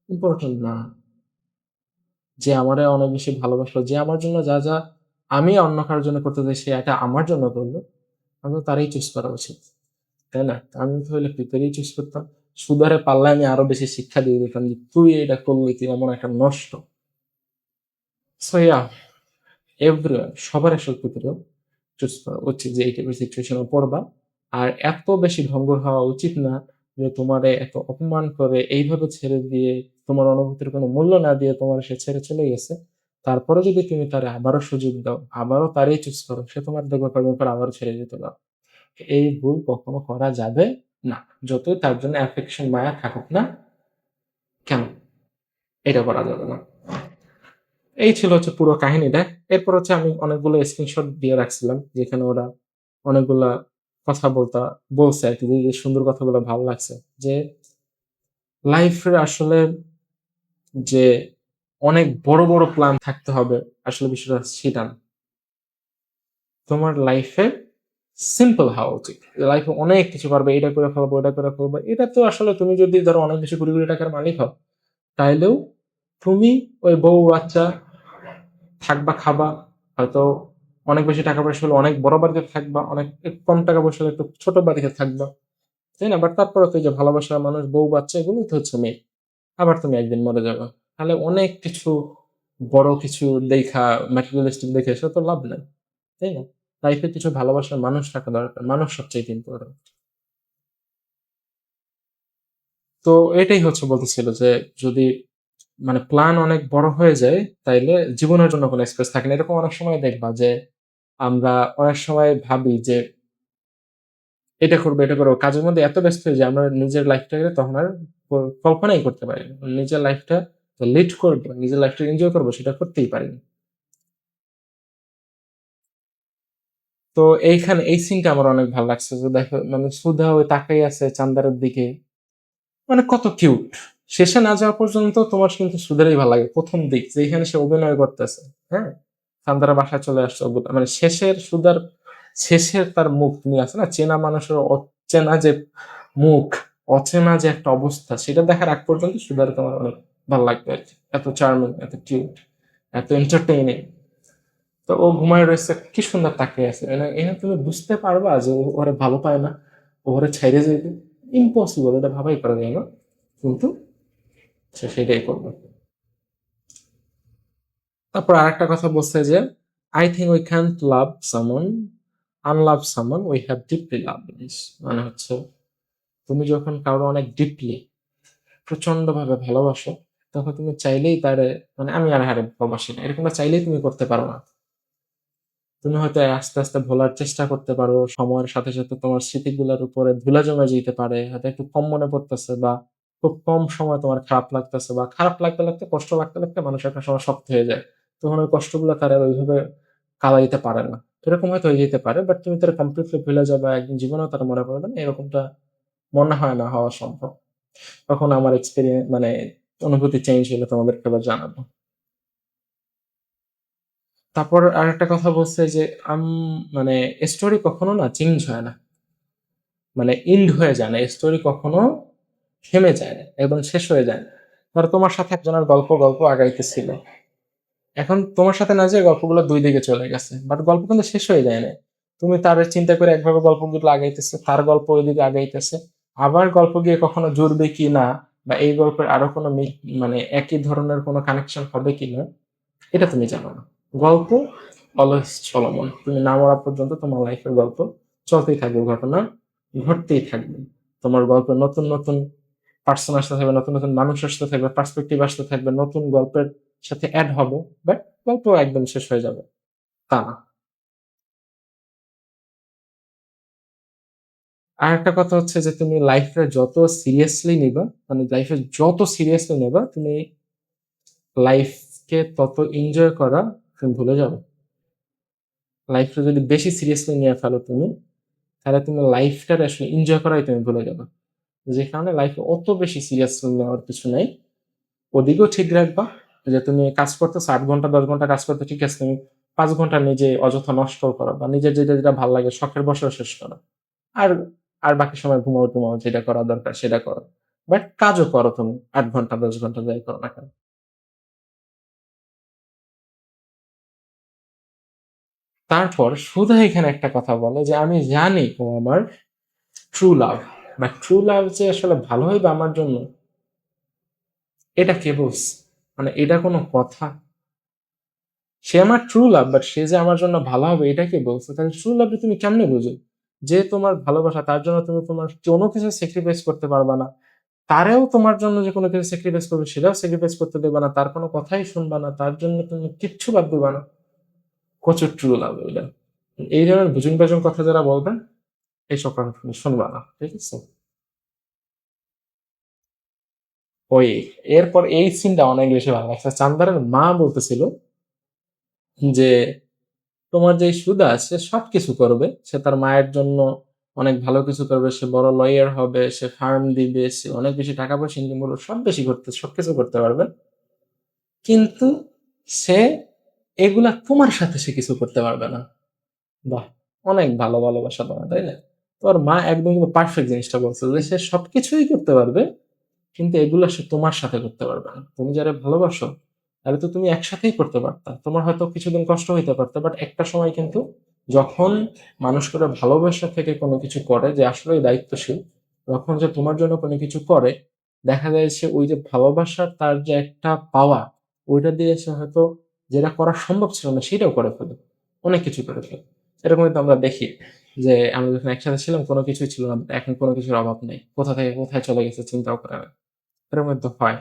ইম্পর্টেন্ট না। যে আমারে অনেক বেশি ভালোবাসলো, যে আমার জন্য যা যা আমি অন্য কারোর জন্য করতে চাই, সে এটা আমার জন্য করলো, আমি তো তারই চুজ করা উচিত, তাই না? আমি তো হইলে প্রিপেয়ারই চুজ করতাম। সুদারে পারলে আমি আরো বেশি শিক্ষা দিয়ে দিতাম যে তুই এটা করলি, তুই এমন একটা নষ্ট। সো ইয়া, এভরিওয়ান, সবার আসল প্রিপেয়ার চুজ করা উচিত যে এই টাইপের সিচুয়েশনে পড়বা। আর এত বেশি ভঙ্গুর হওয়া উচিত না যে তোমারে এত অপমান করে এইভাবে ছেড়ে দিয়ে, তোমার অনুভূতির কোনো মূল্য না দিয়ে তোমার সে ছেড়ে চলে গেছে। তারপরে যদি তুমি তারে আবারও সুযোগ দাও, আবারও তারই চুজ করো, সে তোমার দেখবে কয়েকদিন পর আবারও ছেড়ে যেতে দাও। এই ভুল কখনো করা যাবে না। যতই তার জন্য অ্যাফেকশন মায়া থাকুক না কেন, এটা করা যাবে না। এই ছিল হচ্ছে পুরো কাহিনীটা। এরপর হচ্ছে আমি অনেকগুলো স্ক্রিনশট দিয়ে রাখছিলাম, যেখানে ওরা অনেকগুলা কথা বলছে আরকি, যে সুন্দর কথাগুলো ভালো লাগছে। যে লাইফে আসলে যে অনেক বড়, বড় প্ল্যান থাকতে হবে, আসলে বিষয়টা সেটা না। তোমার লাইফে সিম্পল হওয়া উচিত। লাইফে অনেক কিছু পারবে, এটা করে ফেলবো, ওটা করে ফেলবো। এটা তো আসলে তুমি যদি ধরো অনেক বেশি কোটি, কোটি টাকার মালিক হও, তাইলেও তুমি ওই বউ বাচ্চা থাকবা, খাবা, হয়তো অনেক বেশি টাকা পয়সা হলে অনেক বড় বাড়িতে থাকবা, অনেক একটু কম টাকা পয়সা হলে একটু ছোট বাড়িতে থাকবা, তাই না? বাট তারপরে তো এই যে ভালোবাসা মানুষ, বউ বাচ্চা, এগুলোই তো হচ্ছে মেয়ে। আবার তুমি একদিন মরে যাবে। তাহলে অনেক কিছু, বড় কিছু দেখা, ম্যাটেরিয়ালিস্টিক দেখে এসে তো লাভ নাই, তাই না? লাইফে কিছু ভালোবাসার মানুষ থাকা দরকার, মানুষ সবচেয়ে ইম্পর্টেন্ট। তো এটাই হচ্ছে বলতেছিল যে যদি মানে প্ল্যান অনেক বড় হয়ে যায়, তাইলে জীবনের জন্য কোনো স্পেস থাকে না। এরকম অনেক সময় দেখবা যে আমরা অনেক সময় ভাবি যে এটা করবো, এটা করবো, কাজের মধ্যে এত ব্যস্ত হয়ে যে আমরা নিজের লাইফটাকে তখন আর কল্পনাই করতে পারি না। নিজের লাইফটা লিড করবো, নিজের লাইফটা এনজয় করবো, সেটা করতেই পারি না। তো এইখানে এই সিনটা আমার অনেক ভালো লাগছে যে দেখো, মানে সুধা ওই তাকাই আছে চান্দারের দিকে, মানে কত কিউট। শেষে না যাওয়া পর্যন্ত তোমার কিন্তু সুধারই ভালো লাগে, প্রথম দিক যেখানে সে অভিনয় করতেছে, হ্যাঁ, চান্দারা বাসায় চলে আসছে, মানে শেষের সুধার, শেষের তার মুখ, তুমি আছে না, চেনা মানুষের অচেনা যে মুখ, অচেনা যে একটা অবস্থা, সেটা দেখার আগ পর্যন্ত সুধার তোমার অনেক ভালো লাগবে আর কি। এত চার্মিং, এত কিউট, এত এন্টারটেইনিং। তো ও ঘুমায় রয়েছে, কি সুন্দর তাকিয়ে আছে, মানে এখানে তুমি বুঝতে পারবা যে ও ওরে ভালো পায় না, ও ওরে ছাইড়ে যাইবে। ইম্পসিবল, এটা ভাবাই করা যায় না, কিন্তু সে সেটাই করবে। তারপর আরেকটা কথা বলছে যে আই থিঙ্ক উই ক্যান্ট লাভ সামন আনলাভ সামন উই হ্যাভ ডিপলি লাভ। মানে হচ্ছে তুমি যখন কারো অনেক ডিপলি প্রচন্ড ভাবে ভালোবাসো, তখন তুমি চাইলেই তারে, মানে আমি আর হারে ভালোবাসি না এরকম চাইলেই তুমি করতে পারো না। তুমি হয়তো আস্তে আস্তে ভোলার চেষ্টা করতে পারো, সময়ের সাথে সাথে তোমার স্মৃতিগুলোর উপরে ধুলা জমে যেতে পারে, হয়তো একটু কম মনে পড়তেছে, বা খুব কম সময় তোমার খারাপ লাগতেছে, বা খারাপ লাগতে লাগতে কষ্ট লাগতে লাগতে মানুষ একটা সময় শক্ত হয়ে যায়, তখন ওই কষ্টগুলো তারা আর ওইভাবে কালা দিতে পারে না। এরকম হয়তো হয়ে যেতে পারে, বাট তুমি তারা কমপ্লিটলি ভুলে যাবে, একদিন জীবনেও তারা মনে পড়বে না, এরকমটা মনে হয় না হওয়া সম্ভব। তখন আমার এক্সপিরিয়েন্স মানে অনুভূতি চেঞ্জ হলে তোমাদেরকে আবার জানাবো। তারপর আরেকটা কথা বলছে যে আম মানে স্টোরি কখনো না চেঞ্জ হয় না, মানে এন্ড হয়ে যায় না, স্টোরি কখনো থেমে যায় না, একদম শেষ হয়ে যায় না। ধরো তোমার সাথে একজনের গল্প গল্প আগাইতেছিল, এখন তোমার সাথে না যে গল্পগুলো দুই দিকে চলে গেছে, বাট গল্প কিন্তু শেষ হয়ে যায় না। তুমি তার চিন্তা করে একভাবে গল্পগুলো আগাইতেছে, তার গল্প ওইদিকে আগাইতেছে, আবার গল্প গিয়ে কখনো জুড়বে কি না, বা এই গল্পের আরো কোনো মানে একই ধরনের কোনো কানেকশন হবে কি না, এটা তুমি জানো না। গল্প অলওয়েজ চলমান, তুমি না মরা পর্যন্ত তোমার লাইফের গল্প চলতেই থাকবে, ঘটনা ঘটতেই থাকবে। তোমার গল্পে নতুন নতুন পার্সন আসতে থাকবে, নতুন নতুন মানুষ আসতে থাকবে, পার্সপেক্টিভ আসতে থাকবে, নতুন গল্পের সাথে অ্যাড হবে, বাট গল্প একদম শেষ হয়ে যাবে তা না। আর একটা কথা হচ্ছে যে তুমি লাইফে যত সিরিয়াসলি নিবা, মানে লাইফে যত সিরিয়াসলি নেবা, তুমি লাইফকে তত এনজয় করা তুমি ভুলে যাবে। লাইফটা যদি বেশি সিরিয়াসলি নিয়ে ফেলো তুমি, তাহলে তুমি লাইফটার আসলে এনজয় করাই তুমি ভুলে যাবে। যে কারণে লাইফে অত বেশি সিরিয়াস নেওয়ার কিছু নাই। ওদিকেও ঠিক রাখবা, যে তুমি কাজ করতেছো 8 ঘন্টা 10 ঘন্টা কাজ করতে, ঠিক আছে, তুমি 5 ঘন্টা নিজে অযথা নষ্ট করো, বা নিজের যেটা যেটা ভালো লাগে শখের বসেও শেষ করো। আর আর বাকি সময় ঘুমাও টুমাও, যেটা করা দরকার সেটা করো, বাট কাজও করো তুমি 8 ঘন্টা 10 ঘন্টা যাই করো না কেন। তারপর সুধা এখানে একটা কথা বলে যে আমি জানি ও আমার ট্রু লাভ, বা ট্রু লাভ যে আসলে ভালো হইবে আমার জন্য, এটা কে বলছে? মানে এটা কোনো কথা? সে আমার ট্রু লাভ, বাট সে যে আমার জন্য ভালো হবে এটা কে বলছে? তাহলে ট্রু লাভ তুমি কেমনে বুঝো? যে তোমার ভালোবাসা, তার জন্য তুমি তোমার কোনো কিছু স্যাক্রিফাইস করতে পারবা না, তারেও তোমার জন্য যে কোনো কিছু স্যাক্রিফাইস করবে সেটাও স্যাক্রিফাইস করতে দেবে না, তার কোনো কথাই শুনবা না, তার জন্য তুমি কিচ্ছু বাদ দিবা না, প্রচুর ট্রু লাভ এটা। এই ধরনের ভুজুং বাজুং কথা যারা বলবেন, এইসব কথা তুমি শুনবা না, ঠিক আছে? ওই এরপর এই সিনটা অনেক বেশি ভালো লাগছে, চান্দারের মা বলতেছিল যে তোমার যে সুদা সে সবকিছু করবে, সে তার মায়ের জন্য অনেক ভালো কিছু করবে, সে বড় লয়ার হবে, সে ফার্ম দিবে, সে অনেক বেশি টাকা পয়সা ইনকাম করবে, সব বেশি করতে সবকিছু করতে পারবে, কিন্তু সে এগুলা তোমার সাথে সে কিছু করতে পারবে না। বাহ, অনেক ভালো ভালোবাসা তোমার, তাই না? তোর মা একদম কিন্তু পারফেক্ট জিনিসটা বলছে, যে সে সবকিছুই করতে পারবে, কিন্তু এগুলো সে তোমার সাথে করতে পারবে না। তুমি যারা ভালোবাসো, তাহলে তো তুমি একসাথেই করতে পারতা, তোমার হয়তো কিছুদিন কষ্ট হইতে পারতো, বাট একটা সময় কিন্তু যখন মানুষ করে ভালোবাসা থেকে কোনো কিছু করে যে আসলে দায়িত্বশীল, তখন যে তোমার জন্য কোনো কিছু করে, দেখা যায় সে ওই যে ভালোবাসার তার যে একটা পাওয়া, ওইটা দিয়ে সে হয়তো যেটা করা সম্ভব ছিল না সেটাও করে ফেলে, অনেক কিছু করে ফেলে। এরকম কিন্তু আমরা দেখি যে আমরা যখন একসাথে ছিলাম কোনো কিছুই ছিল না, এখন কোনো কিছুর অভাব নেই, কোথা থেকে কোথায় চলে গেছে চিন্তাও করে না। এর মধ্যে হয়।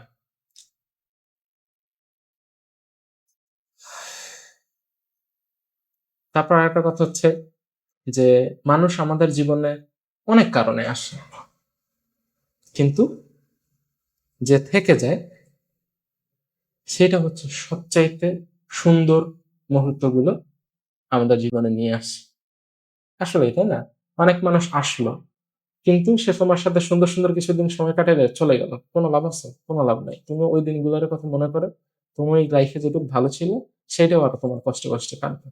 তারপর আরেকটা কথা হচ্ছে যে মানুষ আমাদের জীবনে অনেক কারণে আসে, কিন্তু যে থেকে যায় সেটা হচ্ছে সবচাইতে সুন্দর মুহূর্তগুলো আমাদের জীবনে নিয়ে আসে। আসলে তাই না? অনেক মানুষ আসলো, কিন্তু সে তোমার সাথে সুন্দর সুন্দর কিছুদিন সময় কাটালে চলে গেল, কোনো লাভ আছে? কোনো লাভ নাই। তুমি ওই দিনগুলোর কথা মনে করে তুমি লাইফে যেটুকু ভালো ছিল সেটাও আর তোমার কষ্ট কষ্ট কাটবে।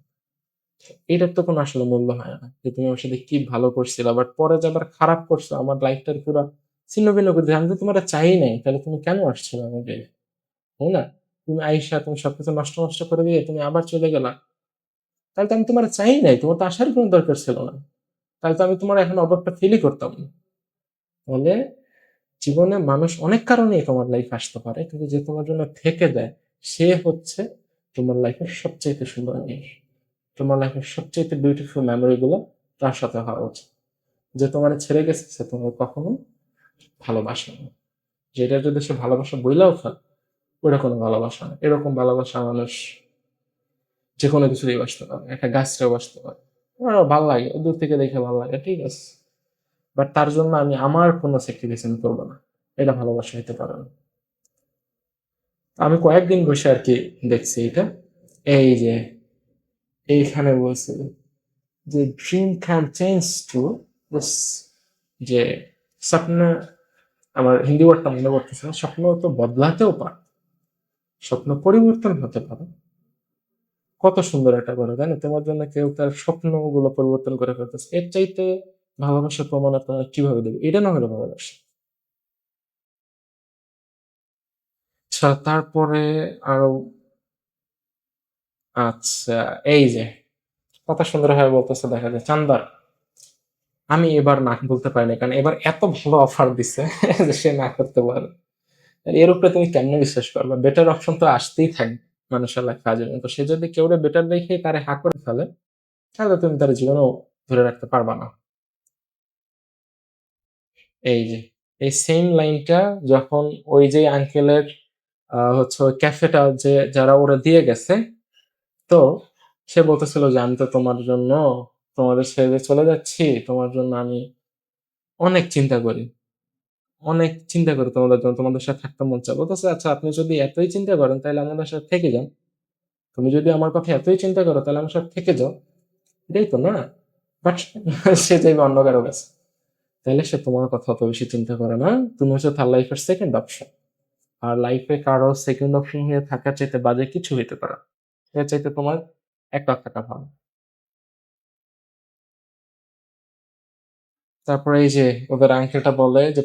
এটার তো কোনো আসলে মূল্য হয় না, যে তুমি আমার সাথে কি ভালো করছিলা, বাট পরে যে আবার খারাপ করছো, আমার লাইফটার পুরো ছিন্ন ভিন্ন করে দিলে, আমি তো তোমার চাই নাই, তাহলে তুমি কেন আসছো আমার লাইফে? তাই না? তুমি আইসা তুমি সবকিছু নষ্ট নষ্ট করে দিয়ে তুমি আবার চলে গেলা, তাহলে তো আমি তোমার চাই নাই, তোমার তো আসার কোনো দরকার ছিল না, তাহলে তো আমি তোমার এখন অভাবটা ফিলই করতাম না। ফলে জীবনে মানুষ অনেক কারণেই তোমার লাইফ আসতে পারে, কিন্তু যে তোমার জন্য থেকে যায় সে হচ্ছে তোমার লাইফের সবচেয়ে সুন্দর জিনিস। তোমার লাইফের সবচেয়ে বিউটিফুল মেমোরি গুলো তার সাথে হওয়া উচিত। যে তোমার ছেড়ে গেছে সে তোমার কখনো ভালোবাসে না। যেটা যদি সে ভালোবাসা বইলাও ফেল, ওটা কোনো ভালোবাসা না। এরকম ভালোবাসা মানুষ যে কোনো কিছুতেই বাসতে পারে, একটা গাছটাও বাসতে পারে। আমার ভালো লাগে, দূর থেকে দেখে ভালো লাগে, ঠিক আছে। বাট তার জন্য আমি আমার কোনো স্যাক্রিফাইস আমি করবো না, এটা ভালোবাসা হতে পারে না। আমি কয়েকদিন বসে আর কি দেখছি এটা। এই যে এইখানে বলছে যে dream can change to this, যে স্বপ্ন, আমার হিন্দি ওয়ার্ডটা মনে করতেছে না, স্বপ্ন তো বদলাতেও পারে, স্বপ্ন পরিবর্তন হতে পারে। কত সুন্দর একটা কথা, তাই না? তোমার জন্য কেউ তার স্বপ্নগুলো পরিবর্তন করে ফেলতেছে, এর চাইতে ভালোবাসার প্রমাণ আপনারা কিভাবে দেবে? এটা না হলে ভালোবাসা। আচ্ছা, তারপরে আরো, আচ্ছা, এই যে কত সুন্দর ভাবে বলতেছে, দেখা যায় চান্দার, আমি এবার না বলতে পারি না, কারণ এবার এত ভালো অফার দিছে যে সে না করতে পারে। এর উপরে তুমি কেমনে বিশ্বাস করবে? বেটার অপশন তো আসতেই থাকবে মানুষের লাইফে কাজের, তো সে যদি কেউ বেটার দেখে তারে হা করে ফেলে, তাহলে তুমি তার জীবনেও ধরে রাখতে পারবা না। এই যে এই সেম লাইনটা যখন ওই যে আঙ্কেলের হচ্ছে ওই ক্যাফেটা যে যারা ওরা দিয়ে গেছে, তো সে বলতেছিল যে আমি তো তোমার জন্য, তোমাদের ছেড়ে চলে যাচ্ছি, তোমার জন্য আমি অনেক চিন্তা করি, অনেক চিন্তা করি তোমাদের জন্য, তোমাদের সাথে থাকতে মন চায়। বলতেছে আচ্ছা, আপনি যদি এতই চিন্তা করেন তাহলে আমাদের সাথে থেকে যান, তুমি যদি আমার কথা এতই চিন্তা করো তাহলে আমার সাথে থেকে যাও, এটাই তো না? বাট সে যাইবে অন্য কারো কাছে, তাহলে সে তোমার কথা অত বেশি চিন্তা করে না। তুমি হচ্ছে তার লাইফের সেকেন্ড অপশন। আর লাইফে কারো সেকেন্ড অপশন হয়ে থাকার চাইতে বাজে কিছু হইতে পারে না। এর চাইতে তোমার এক লাখ টাকা ভালো। তারপরে এই যে ওদের আঙ্কেলটা বলে যে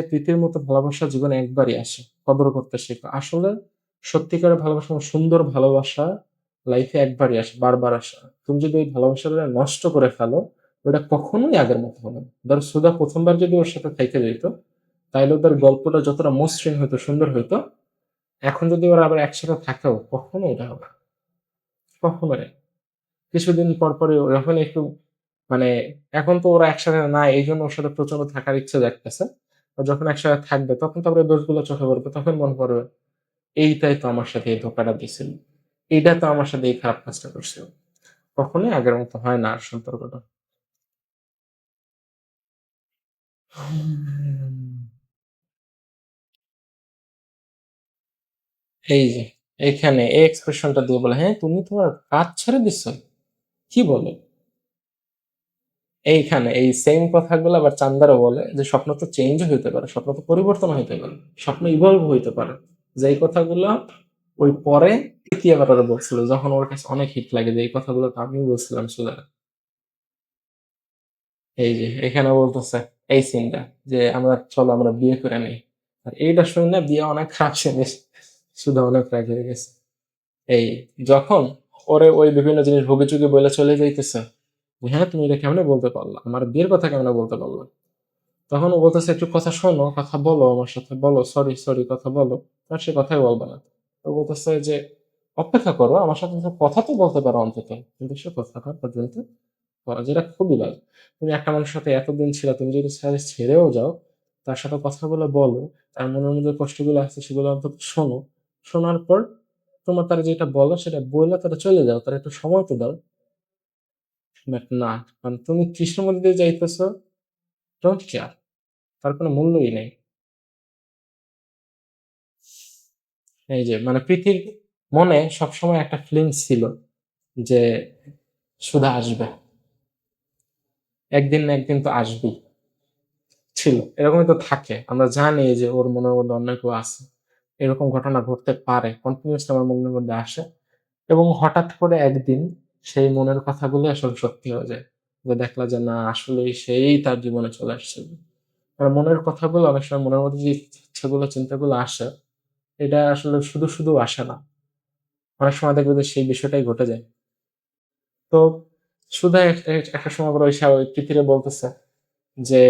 প্রীতির মতো ভালোবাসা জীবনে একবারই আসে, কদর করতে শেখো। আসলে সত্যিকারের ভালোবাসা, সুন্দর ভালোবাসা লাইফে একবারই আসে, বারবার আসে না। তুমি যদি ওই ভালোবাসাটা নষ্ট করে ফেলো, ওটা কখনোই আগের মতো হবে না। ধরো সুধা প্রথমবার যদি ওর সাথে থেকে যেত, তাইলে ওদের গল্পটা যতটা মসৃণ হইতো, সুন্দর হইতো। এখন যদি ওরা আবার একসাথে থাকেও, কখনো এটা হবে না। কখনোই না। কিছুদিন পর পরে যখন একটু মানে, এখন তো ওরা একসাথে নাই, এই জন্য ওর সাথে প্রচন্ড থাকার ইচ্ছে জাগতেছে। আর যখন একসাথে থাকবে তখন তো আবার এই দোষগুলো চোখে পড়বে, তখন মনে পড়বে এইটাই তো আমার সাথে এই ধোকাটা দিছিল, এইটা তো আমার সাথে এই খারাপ কাজটা করছিল। কখনোই আগের মতো হয় না আর সম্পর্কটা। এই যে এখানে এই এক্সপ্রেশনটা দিয়ে বলে, হ্যাঁ তুমি তোমার কাজ ছেড়ে দিছো, কি বলে? এইখানে এই সেম কথাগুলো আবার চান্দারও বলে যে স্বপ্ন তো চেঞ্জ হইতে পারে, স্বপ্ন তো পরিবর্তন হইতে পারে, স্বপ্ন ইভলভ হইতে পারে। যে এই কথাগুলো ওই পরে তৃতীয় আবার ওরা বলছিল, যখন ওর কাছে অনেক হিট লাগে, যে এই কথাগুলো তো আমিও বলছিলাম সুজা। এই যে এখানে বলতেছে এই সিনটা, যে আমরা চলো আমরা বিয়ে করে নিই। আর এইটা শুনে না বিয়ে অনেক খারাপ জিনিস, সুধা অনেক রাগ হয়ে গেছে। এই যখন ওরে ওই বিভিন্ন জিনিস ভোগে চুগে বলে চলে যাইতেছে, হ্যাঁ তুমি এটা কেমনে বলতে পারলা, আমার বিয়ের কথা কেমনে বলতে পারলা, তখন ও বলতেছে একটু কথা শোনো, কথা বলো আমার সাথে, বলো সরি সরি, কথা বলো। আর সে কথাই বলবে না। তো বলতেছে যে অপেক্ষা করো, আমার সাথে তো কথা তো বলতে পারো অন্তত, কিন্তু সে কথাটা পর্যন্ত বলা, যেটা খুবই বাজে। তুমি একটা মানুষের সাথে এতদিন ছিল, তুমি যদি ছেড়েও যাও, তার সাথে কথা বলে বলো, তার মনের মধ্যে কষ্টগুলো আছে সেগুলো অন্তত শোনো, শোনার পর তোমার তারা যেটা বলো সেটা বললে তারা চলে যাও, তারা একটু সময় তো দাও। বাট না, মানে তুমি কৃষ্ণ মন্দিরে যাইতেছো, ডোন্ট কেয়ার, তার কোনো মূল্যই নেই। এই যে মানে প্রীতির মনে সবসময় একটা ফিলিংস ছিল যে সুধা আসবে, একদিন না একদিন তো আসবেই, ছিল, এরকমই তো থাকে। আমরা জানি যে ওর মনের মধ্যে অন্য কেউ আছে, এরকম ঘটনা ঘটতে পারে, কন্টিনিউসলি আমার মনের মধ্যে আসে। এবং হঠাৎ করে একদিন সেই মনের কথাগুলো আসলে সত্যি হয়ে যায়, যে দেখলা যে না আসলেই সেই তার জীবনে চলে আসছে। আর মনের কথাগুলো অনেক সময়, মনের মধ্যে যে ইচ্ছাগুলো চিন্তাগুলো আসে, এটা আসলে শুধু শুধু আসে না, অনেক সময় দেখবে যে সেই বিষয়টাই ঘটে যায়। তো সুধা একটা সময় করে ওই পৃথিবীতে বলতেছে যে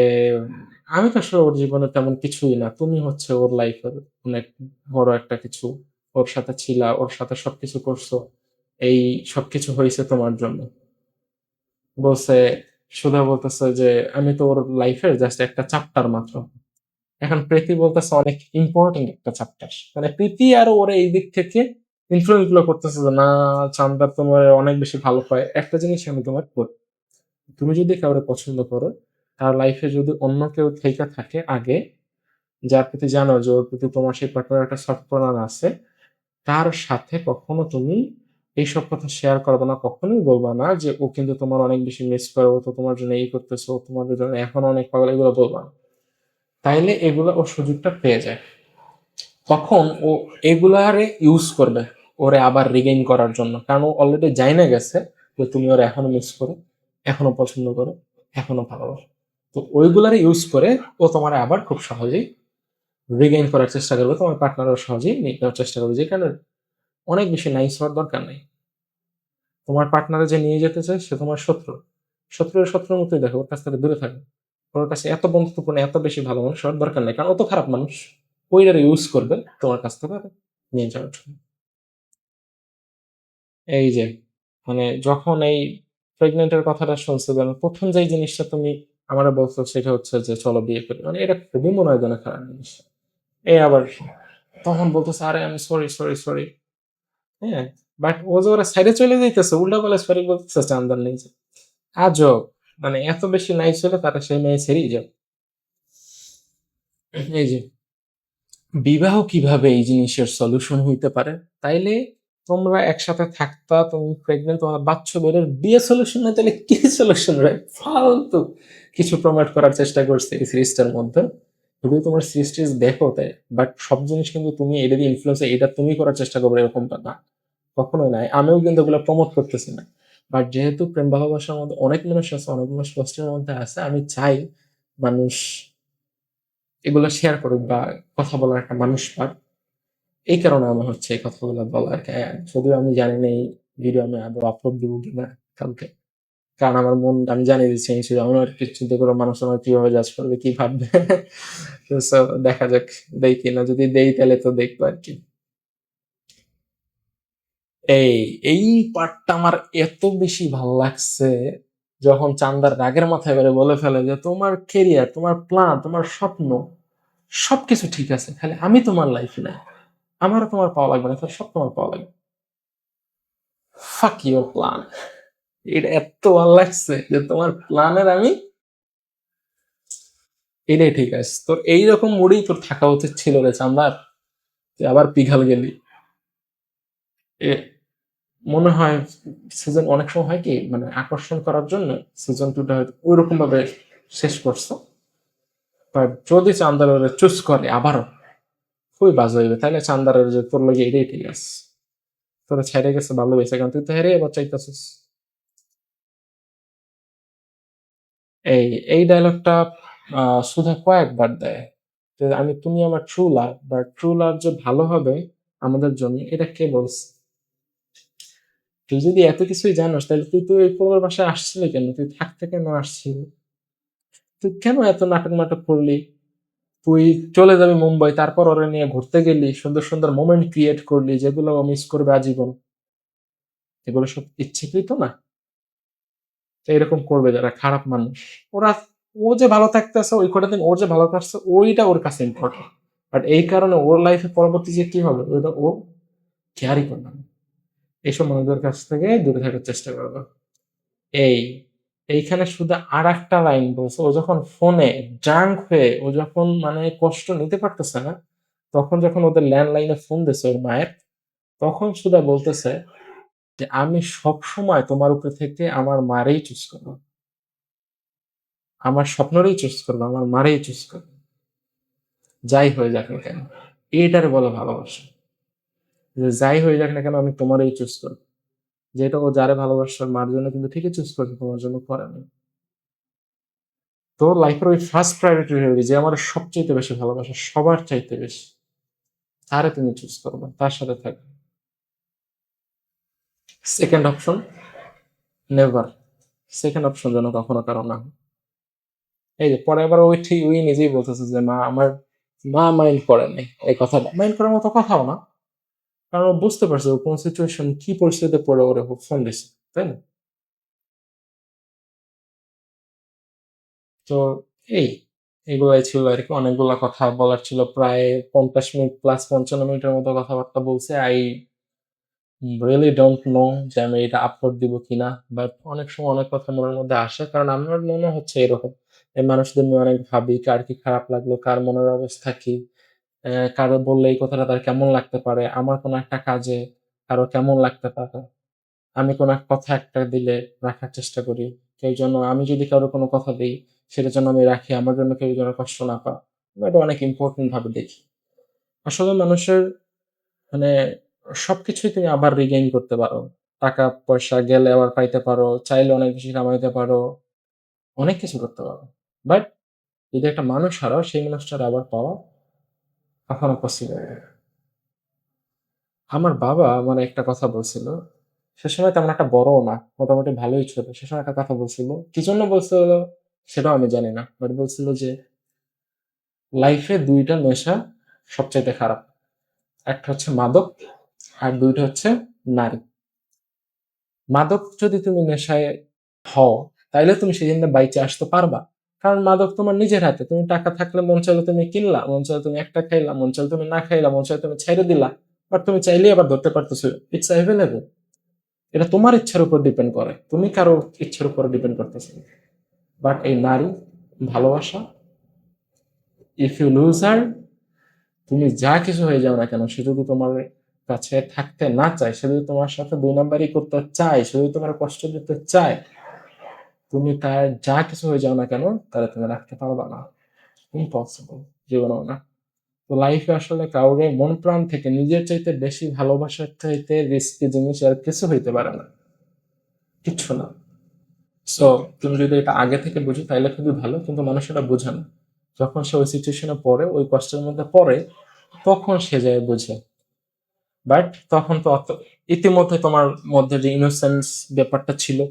আমি তো আসলে ওর জীবনে তেমন কিছুই না, তুমি হচ্ছে ওর লাইফের অনেক বড় একটা কিছু, ওর সাথে ছিলা, ওর সাথে সবকিছু করছো, এই সবকিছু হয়েছে তোমার জন্য। বলছে, সুধা বলতেছে যে আমি তো ওর লাইফের জাস্ট একটা চ্যাপ্টার মাত্র। এখন প্রীতি বলতেছে অনেক ইম্পর্টেন্ট একটা চ্যাপ্টার। মানে প্রীতি আর ওরা এই দিক থেকে ইনফ্লুয়েন্স গুলো করতেছে যে না, চান্দার তোমার অনেক বেশি ভালো পায়। একটা জিনিস আমি তোমার বলি, তুমি যদি কাউরে পছন্দ করো, তার লাইফে যদি অন্য কেউ থেকে থাকে আগে, যার প্রতি জানো যে ওর প্রতি তোমার সেই পার্টনার একটা সফট কর্নার আছে, তার সাথে কখনো তুমি এইসব কথা শেয়ার করবে না। কখনোই বলবা না যে ও কিন্তু তোমার অনেক বেশি মিস করে, ও তো তোমার জন্য এই করতেছে, ও তোমাদের জন্য এখন অনেক পাগল, এগুলো বলবা না। তাইলে এগুলো ও সুযোগটা পেয়ে যায়। তখন ও এগুলারে ইউজ করবে ওরে আবার রিগেইন করার জন্য, কারণ ও অলরেডি জাইনা গেছে যে তুমি ওরে এখনো মিস করো, এখনো পছন্দ করো, এখনো ভালোবাসো। তো ওইগুলারে ইউজ করে ও তোমার আবার খুব সহজেই রিগেইন করার চেষ্টা করবে, তোমার পার্টনারও সহজেই নিয়ে নেওয়ার চেষ্টা করবে। যে কারণে অনেক বেশি নাইস হওয়ার দরকার নেই। তোমার পার্টনারে যে নিয়ে যেতে চায় সে তোমার শত্রু, শত্রুর শত্রুর মতোই দেখো, ওর কাছ থেকে দূরে থাকবে। ওর কাছে এত বন্ধুত্বপূর্ণ, এত বেশি ভালো মানুষ হওয়ার দরকার নেই, কারণ ও তো খারাপ মানুষ। ওইটারে ইউজ করবে তোমার কাছ থেকে নিয়ে যাওয়ার জন্য। এই যে, মানে যখন এই প্রেগনেন্টের কথাটা শুনছিলাম, প্রথম যেই জিনিসটা তুমি আমারে বলছো সেটা হচ্ছে যে চলো বিয়ে করি, মানে এটা খুবই মনে হয় যেন খারাপ জিনিস। এই আবার তখন বলতেছে আরে আমি সরি সরি সরি। হ্যাঁ, বাট ও যে ওরা সাইডে চলে যাইতেছে, উল্টা পাল্টা সরি বলতেছে চান্দার নেই। আজব, মানে এত বেশি নাইস হলে তারা সেই মেয়ে ছেড়েই যাবে। এই যে, বিবাহ কিভাবে এই জিনিসের সলিউশন হইতে পারে? তাইলে তোমরা একসাথে থাকতা, তুমি প্রেগনেন্ট, তোমার বাচ্চা বেরোর, বিয়ে সলিউশন না, তাহলে কি সলিউশন রে? ফালতু কিছু প্রমোট করার চেষ্টা করছে এই সিরিজটার মধ্যে। যদি তোমার সিরিজ টিরিজ দেখো তাই, বাট সব জিনিস কিন্তু তুমি এটা দিয়ে ইনফ্লুয়েন্স, এটা তুমি করার চেষ্টা করবে এরকমটা না, কখনোই নাই। আমিও কিন্তু এগুলো প্রমোট করতেছি না। বাট যেহেতু প্রেম ভালোবাসার মধ্যে অনেক মানুষ আছে, অনেক মানুষ কষ্টের মধ্যে আছে, আমি চাই মানুষ এগুলো শেয়ার করুক বা কথা বলার একটা মানুষ পাক। এই কারণে আমার হচ্ছে এই কথাগুলো বলা আর কি। যদিও আমি জানি না এই ভিডিও আমি আদৌ আপলোড দিব কিনা কালকে, কারণ আমার মন, আমি জানি যে চেঞ্জ হয়ে যাবে। আমার একটু চিন্তা করে মানুষ আমার কিভাবে জাজ করবে, কি ভাববে। তো so, দেখা যাক দেই কিনা, যদি দেই তাহলে তো দেখবো আর কি। এই এই পার্টটা আমার এত বেশি ভালো লাগছে, যখন চান্দার রাগের মাথায় বেড়ে বলে ফেলে যে তোমার কেরিয়ার, তোমার প্ল্যান, তোমার স্বপ্ন সবকিছু ঠিক আছে, খালি আমি তোমার লাইফে না, আমারও তোমার পাওয়া লাগবে না, সব তোমার পাওয়া লাগবে। ফাক ইউর প্ল্যান। এটা এত ভালো লাগছে যে তোমার প্ল্যানের আমি, এটাই ঠিক আছে তোর, এইরকম মুডেই তোর থাকা উচিত ছিল রে চান্দার। তুই আবার পিঘাল গেলি। এ মনে হয় সিজন অনেক সময় হয় কি, মানে আকর্ষণ করার জন্য সিজন টুটা হয়তো ওইরকম ভাবে শেষ করছো। বাট যদি চান্দার চুজ করে আবারও, খুবই বাজে হইবে। তাইলে চান্দার যে তোর লগে এটাই ঠিক আছে, তোরা ছেড়ে গেছে ভালো হয়েছে, কারণ তুই তো হেরে এবার চাইতেছিস। এই এই ডায়লগটা সুধা কয়েকবার দেয়, যে আমি, তুমি আমার ট্রু লাভ, বা ট্রু লাভ যে ভালো হবে আমাদের জন্য, এটা কে বলছে? তুই যদি এত কিছুই জানোস তাহলে তুই তো এই পোলার বাসায় আসছিলি কেন? তুই থাকতে কেন আসছিলি? তুই কেন এত নাটক নাটক করলি? তুই চলে যাবি মুম্বাই, তারপর ওরা নিয়ে ঘুরতে গেলি, সুন্দর সুন্দর মোমেন্ট ক্রিয়েট করলি যেগুলো মিস করবে আজীবন। এগুলো সব ইচ্ছাকৃত না? তো এরকম করবে যারা খারাপ মানুষ, ওরা, ও যে ভালো থাকতেছে ওই কটা দিন, ওর যে ভালো থাকছে ওইটা ওর কাছে ইম্পর্টেন্ট। বাট এই কারণে ওর লাইফে পরবর্তী যে কি হবে ওইটা ও কেয়ারই করবে না। এইসব মানুষদের কাছ থেকে দূরে থাকার চেষ্টা করবে। এই এইখানে শুধু আর একটা লাইন বলছে, ও যখন ফোনে ড্রাঙ্ক হয়ে, ও যখন মানে কষ্ট নিতে পারতেছে না, তখন যখন ওদের ল্যান্ডলাইনে ফোন দিছে ওর মায়ের, তখন সুধা বলতেছে যে আমি সব সময় তোমার উপরে থেকে আমার মারেই চুজ করবো, আমার স্বপ্নরেই চুজ করবো, আমার মারেই চুজ করবো, যাই হয়ে যাক না কেন। এইটারে বলে ভালোবাসা, যে যাই হয়ে যাক না কেন আমি তোমারই চুজ করবো। যেটা ও যারে ভালোবাসার মার জন্য কিন্তু ঠিকই চুজ করবে, তোমার জন্য করে না। তো লাইফের ওই ফার্স্ট প্রায়োরিটি হয়ে যে আমার সবচেয়ে বেশি ভালোবাসা, সবার চাইতে বেশি, তারে তুমি চুজ করবে, তার সাথে থাকবে। Second option never, second option যেন কখনো কারো না হয়। এই যে পরে আবার ওই ঠিক ওই নিজেই বলতেছে যে মা আমার, মা মাইন্ড করে নাই, এই কথাটা মাইন্ড করার মতো কথাও না। কারণ ও বুঝতে পারছে ও কোন সিচুয়েশন কি পরিস্থিতিতে পড়ে ওরে ফোন দিছে। তাই না? তো এই, এগুলাই ছিল আরকি। অনেকগুলা কথা বলার ছিল। প্রায় ৫০ মিনিট প্লাস ৫৫ মিনিটের মতো কথাবার্তা বলছি। রিয়েলি ডোন্ট নো যে আমি এটা আপলোড দিব কিনা। বাট অনেক সময় অনেক কথা মনের মধ্যে আসে। কারণ আমার মনে হচ্ছে এরকম। এই মানুষদের নিয়ে অনেক ভাবি, কার কি খারাপ লাগলো, কার মনের অবস্থা কি? কারো বললে এই কথাটা তার কেমন লাগতে পারে? আমার কোনো একটা কাজে কারো কেমন লাগতে পারে? আমি কোনো এক কথা একটা দিলে রাখার চেষ্টা করি। কেউ যেন আমি যদি কারো কোনো কথা দেই, সেটা যেন আমি রাখি। আমার জন্য কেউ যেন কষ্ট না পায়। এটা অনেক ইম্পোর্টেন্ট ভাবে দেখি। আসলে মানুষের মানে সবকিছুই তুমি আবার রিগেইন করতে পারো। টাকা-পয়সা গেলে আবার পাইতে পারো, চাইলে অনেক বেশি কামাইতে পারো, অনেক কিছু করতে পারো। বাট যদি একটা মানুষ হারাও, সেই মানুষটার আবার পাওয়া কখনো পসিবল না। আমার বাবা মানে একটা কথা বলছিল। সে সময় তেমন একটা বড়ও না। মোটামুটি ভালোই ছোট। সে সময় একটা কথা বলছিল। কি জন্য বলছিল সেটাও আমি জানি না। বাট বলছিল যে, "লাইফে ২ টা নেশা সবচাইতে খারাপ। একটা হচ্ছে মাদক, আর ২ টা হচ্ছে নারী। মাদক যদি তুমি নেশায় হও, তাইলে তুমি সেদিন বাইচে আসতে পারবা। কারণ মাদক তোমার নিজের হাতে। তুমি টাকা থাকলে মন চাইলে তুমি কিনলা, মন চাইলে তুমি একটা খাইলা, মন চাইলে তুমি না খাইলা, মন চাইলে তুমি ছাইড়া দিলা। বাট তুমি চাইলেই আবার ধরতে পারতেছো। It's available. এটা তোমার ইচ্ছার উপর ডিপেন্ড করে। তুমি কারো ইচ্ছার উপর ডিপেন্ড করতেছো না। বাট এই নারী, ভালোবাসা, ইফ ইউ লুজ হার, তুমি যা কিছু হয়ে যাও না কেন, সে যদি তোমার কাছে থাকতে না চায়, সে যদি তোমার সাথে ২ নাম্বারই করতে চায়, সে যদি তোমার কষ্ট দিতে চায়, তুমি তার যা কিছু হয়ে যাও না কেন, তাহলে তুমি রাখতে পারবা না। ইম্পসিবল। জীবনেও না। তো লাইফে আসলে কাউরে মন প্রাণ থেকে নিজের চাইতে বেশি ভালোবাসার চাইতে রিস্কি জিনিস আর কিছু হইতে পারে না। কিচ্ছু না। সো তুমি যদি এটা আগে থেকে বুঝো তাইলে খুবই ভালো। কিন্তু মানুষ এটা বোঝে না। যখন সে ওই সিচুয়েশনে পড়ে, ওই কষ্টের মধ্যে পড়ে, তখন সে যায় বুঝে। বাট তখন তো ইতিমধ্যে তোমার মধ্যে যে ইনোসেন্স ব্যাপারটা ছিল,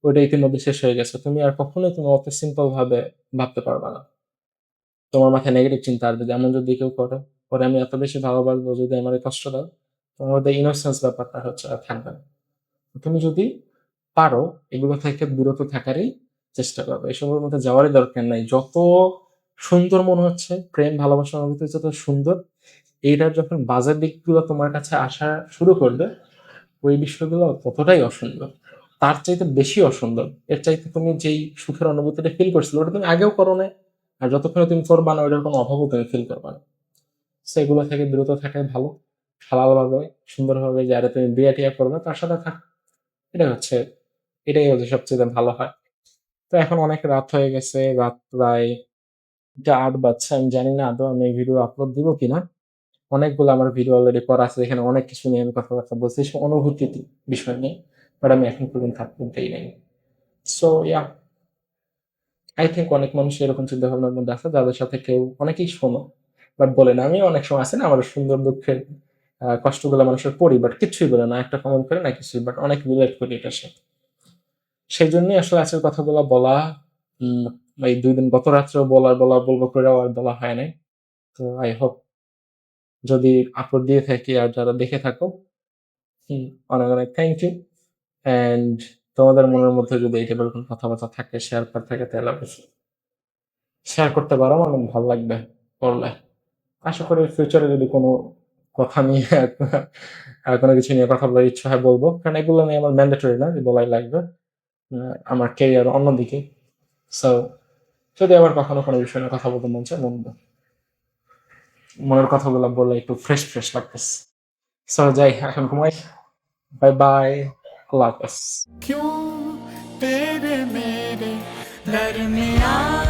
ওইটা ইতিমধ্যে শেষ হয়ে গেছে। তুমি আর কখনোই তুমি অত সিম্পল ভাবে ভাবতে পারবা না। তোমার মাথায় নেগেটিভ চিন্তা আসবে যে এমন যদি কেউ করে, পরে আমি এত বেশি ভালোবাসবো যদি আমার এই কষ্ট দাও, তোমার মধ্যে ইনোসেন্স ব্যাপারটা হচ্ছে আর থাকবে না। তুমি যদি পারো এগুলো থেকে বিরত থাকারই চেষ্টা করবে। এসবের মধ্যে যাওয়ারই দরকার নাই। যত সুন্দর মনে হচ্ছে প্রেম ভালোবাসার অনুভূতি যত সুন্দর, এইটার যখন বাজে দিকগুলো তোমার কাছে আসা শুরু করবে, ওই বিষয়গুলো ততটাই অসুন্দর। তার চাইতে বেশি অসুন্দর। এর চাইতে তুমি যেই সুখের অনুভূতিটা ফিল করছিলে ওটা তুমি আগেও করো নাই। আর যতক্ষণে তুমি করবা না ওইটার কোনো অভাবও তুমি ফিল করবা না। সো এগুলো থেকে বিরত থাকাই ভালো। হালালভাবে সুন্দরভাবে যারা তুমি বিয়ে-টিয়ে করবে তার সাথে থাক। এটাই হচ্ছে এটাই হচ্ছে সবচেয়ে ভালো হয়। তো এখন অনেক রাত হয়ে গেছে। রাত প্রায় ৮টা বাজছে। আমি জানি না আদৌ আমি এই ভিডিও আপলোড দিব কিনা। অনেকগুলো আমার ভিডিও অলরেডি করা আছে। এখানে অনেক কিছু নিয়ে আমি কথাবার্তা বলছি। অনুভূতির বিষয় নিয়ে। বাট আমি এখন পর্যন্ত আপলোড দেই নাই। সো ইয়া, আই থিংক অনেক মানুষ এরকম চিন্তাভাবনার মধ্যে আছে যাদের সাথে কেউ অনেকেই শোনো। বাট বলে না। আমিও অনেক সময় আছে না আমার সুন্দর দুঃখের কষ্টগুলো মানুষের পড়ি বাট কিচ্ছুই বলে না। একটা কমেন্ট করে না কিছুই। বাট অনেক রিলেট করি এটার সাথে। সেজন্যই আসলে আজকের কথাগুলো বলা। উম এই ২ দিন গত রাত্রেও বলব কইরাও আর বলা হয় নাই। তো আই হোপ যদি আপলোড দিয়ে থাকি আর যারা দেখে থাকো, হুম, অনেক, অনেক থ্যাংক ইউ। অ্যান্ড তোমাদের মনের মধ্যে যদি এই টাইপের কোনো কথাবার্তা থাকে, শেয়ার করার থাকে তাহলে অবশ্যই শেয়ার করতে পারো। আমার অনেক ভাল লাগবে পড়লে। আশা করি ফিউচারে যদি কোনো কথা নিয়ে কোনো কিছু নিয়ে কথা বলার ইচ্ছা হয় বলব। কারণ এগুলো নিয়ে আমার ম্যান্ডেটরি না যে বলাই লাগবে। আমার ক্যারিয়ার অন্যদিকে। সো যদি আবার কখনো কোনো বিষয় নিয়ে কথা বলতে মন চায় বলব। মনের কথাগুলো বললে একটু ফ্রেশ, ফ্রেশ লাগতেছে। সো যাই এখন ঘুমাই। By, by. আল্লাহ হাফেজ। क्यों तेरे मेरे दरमियाँ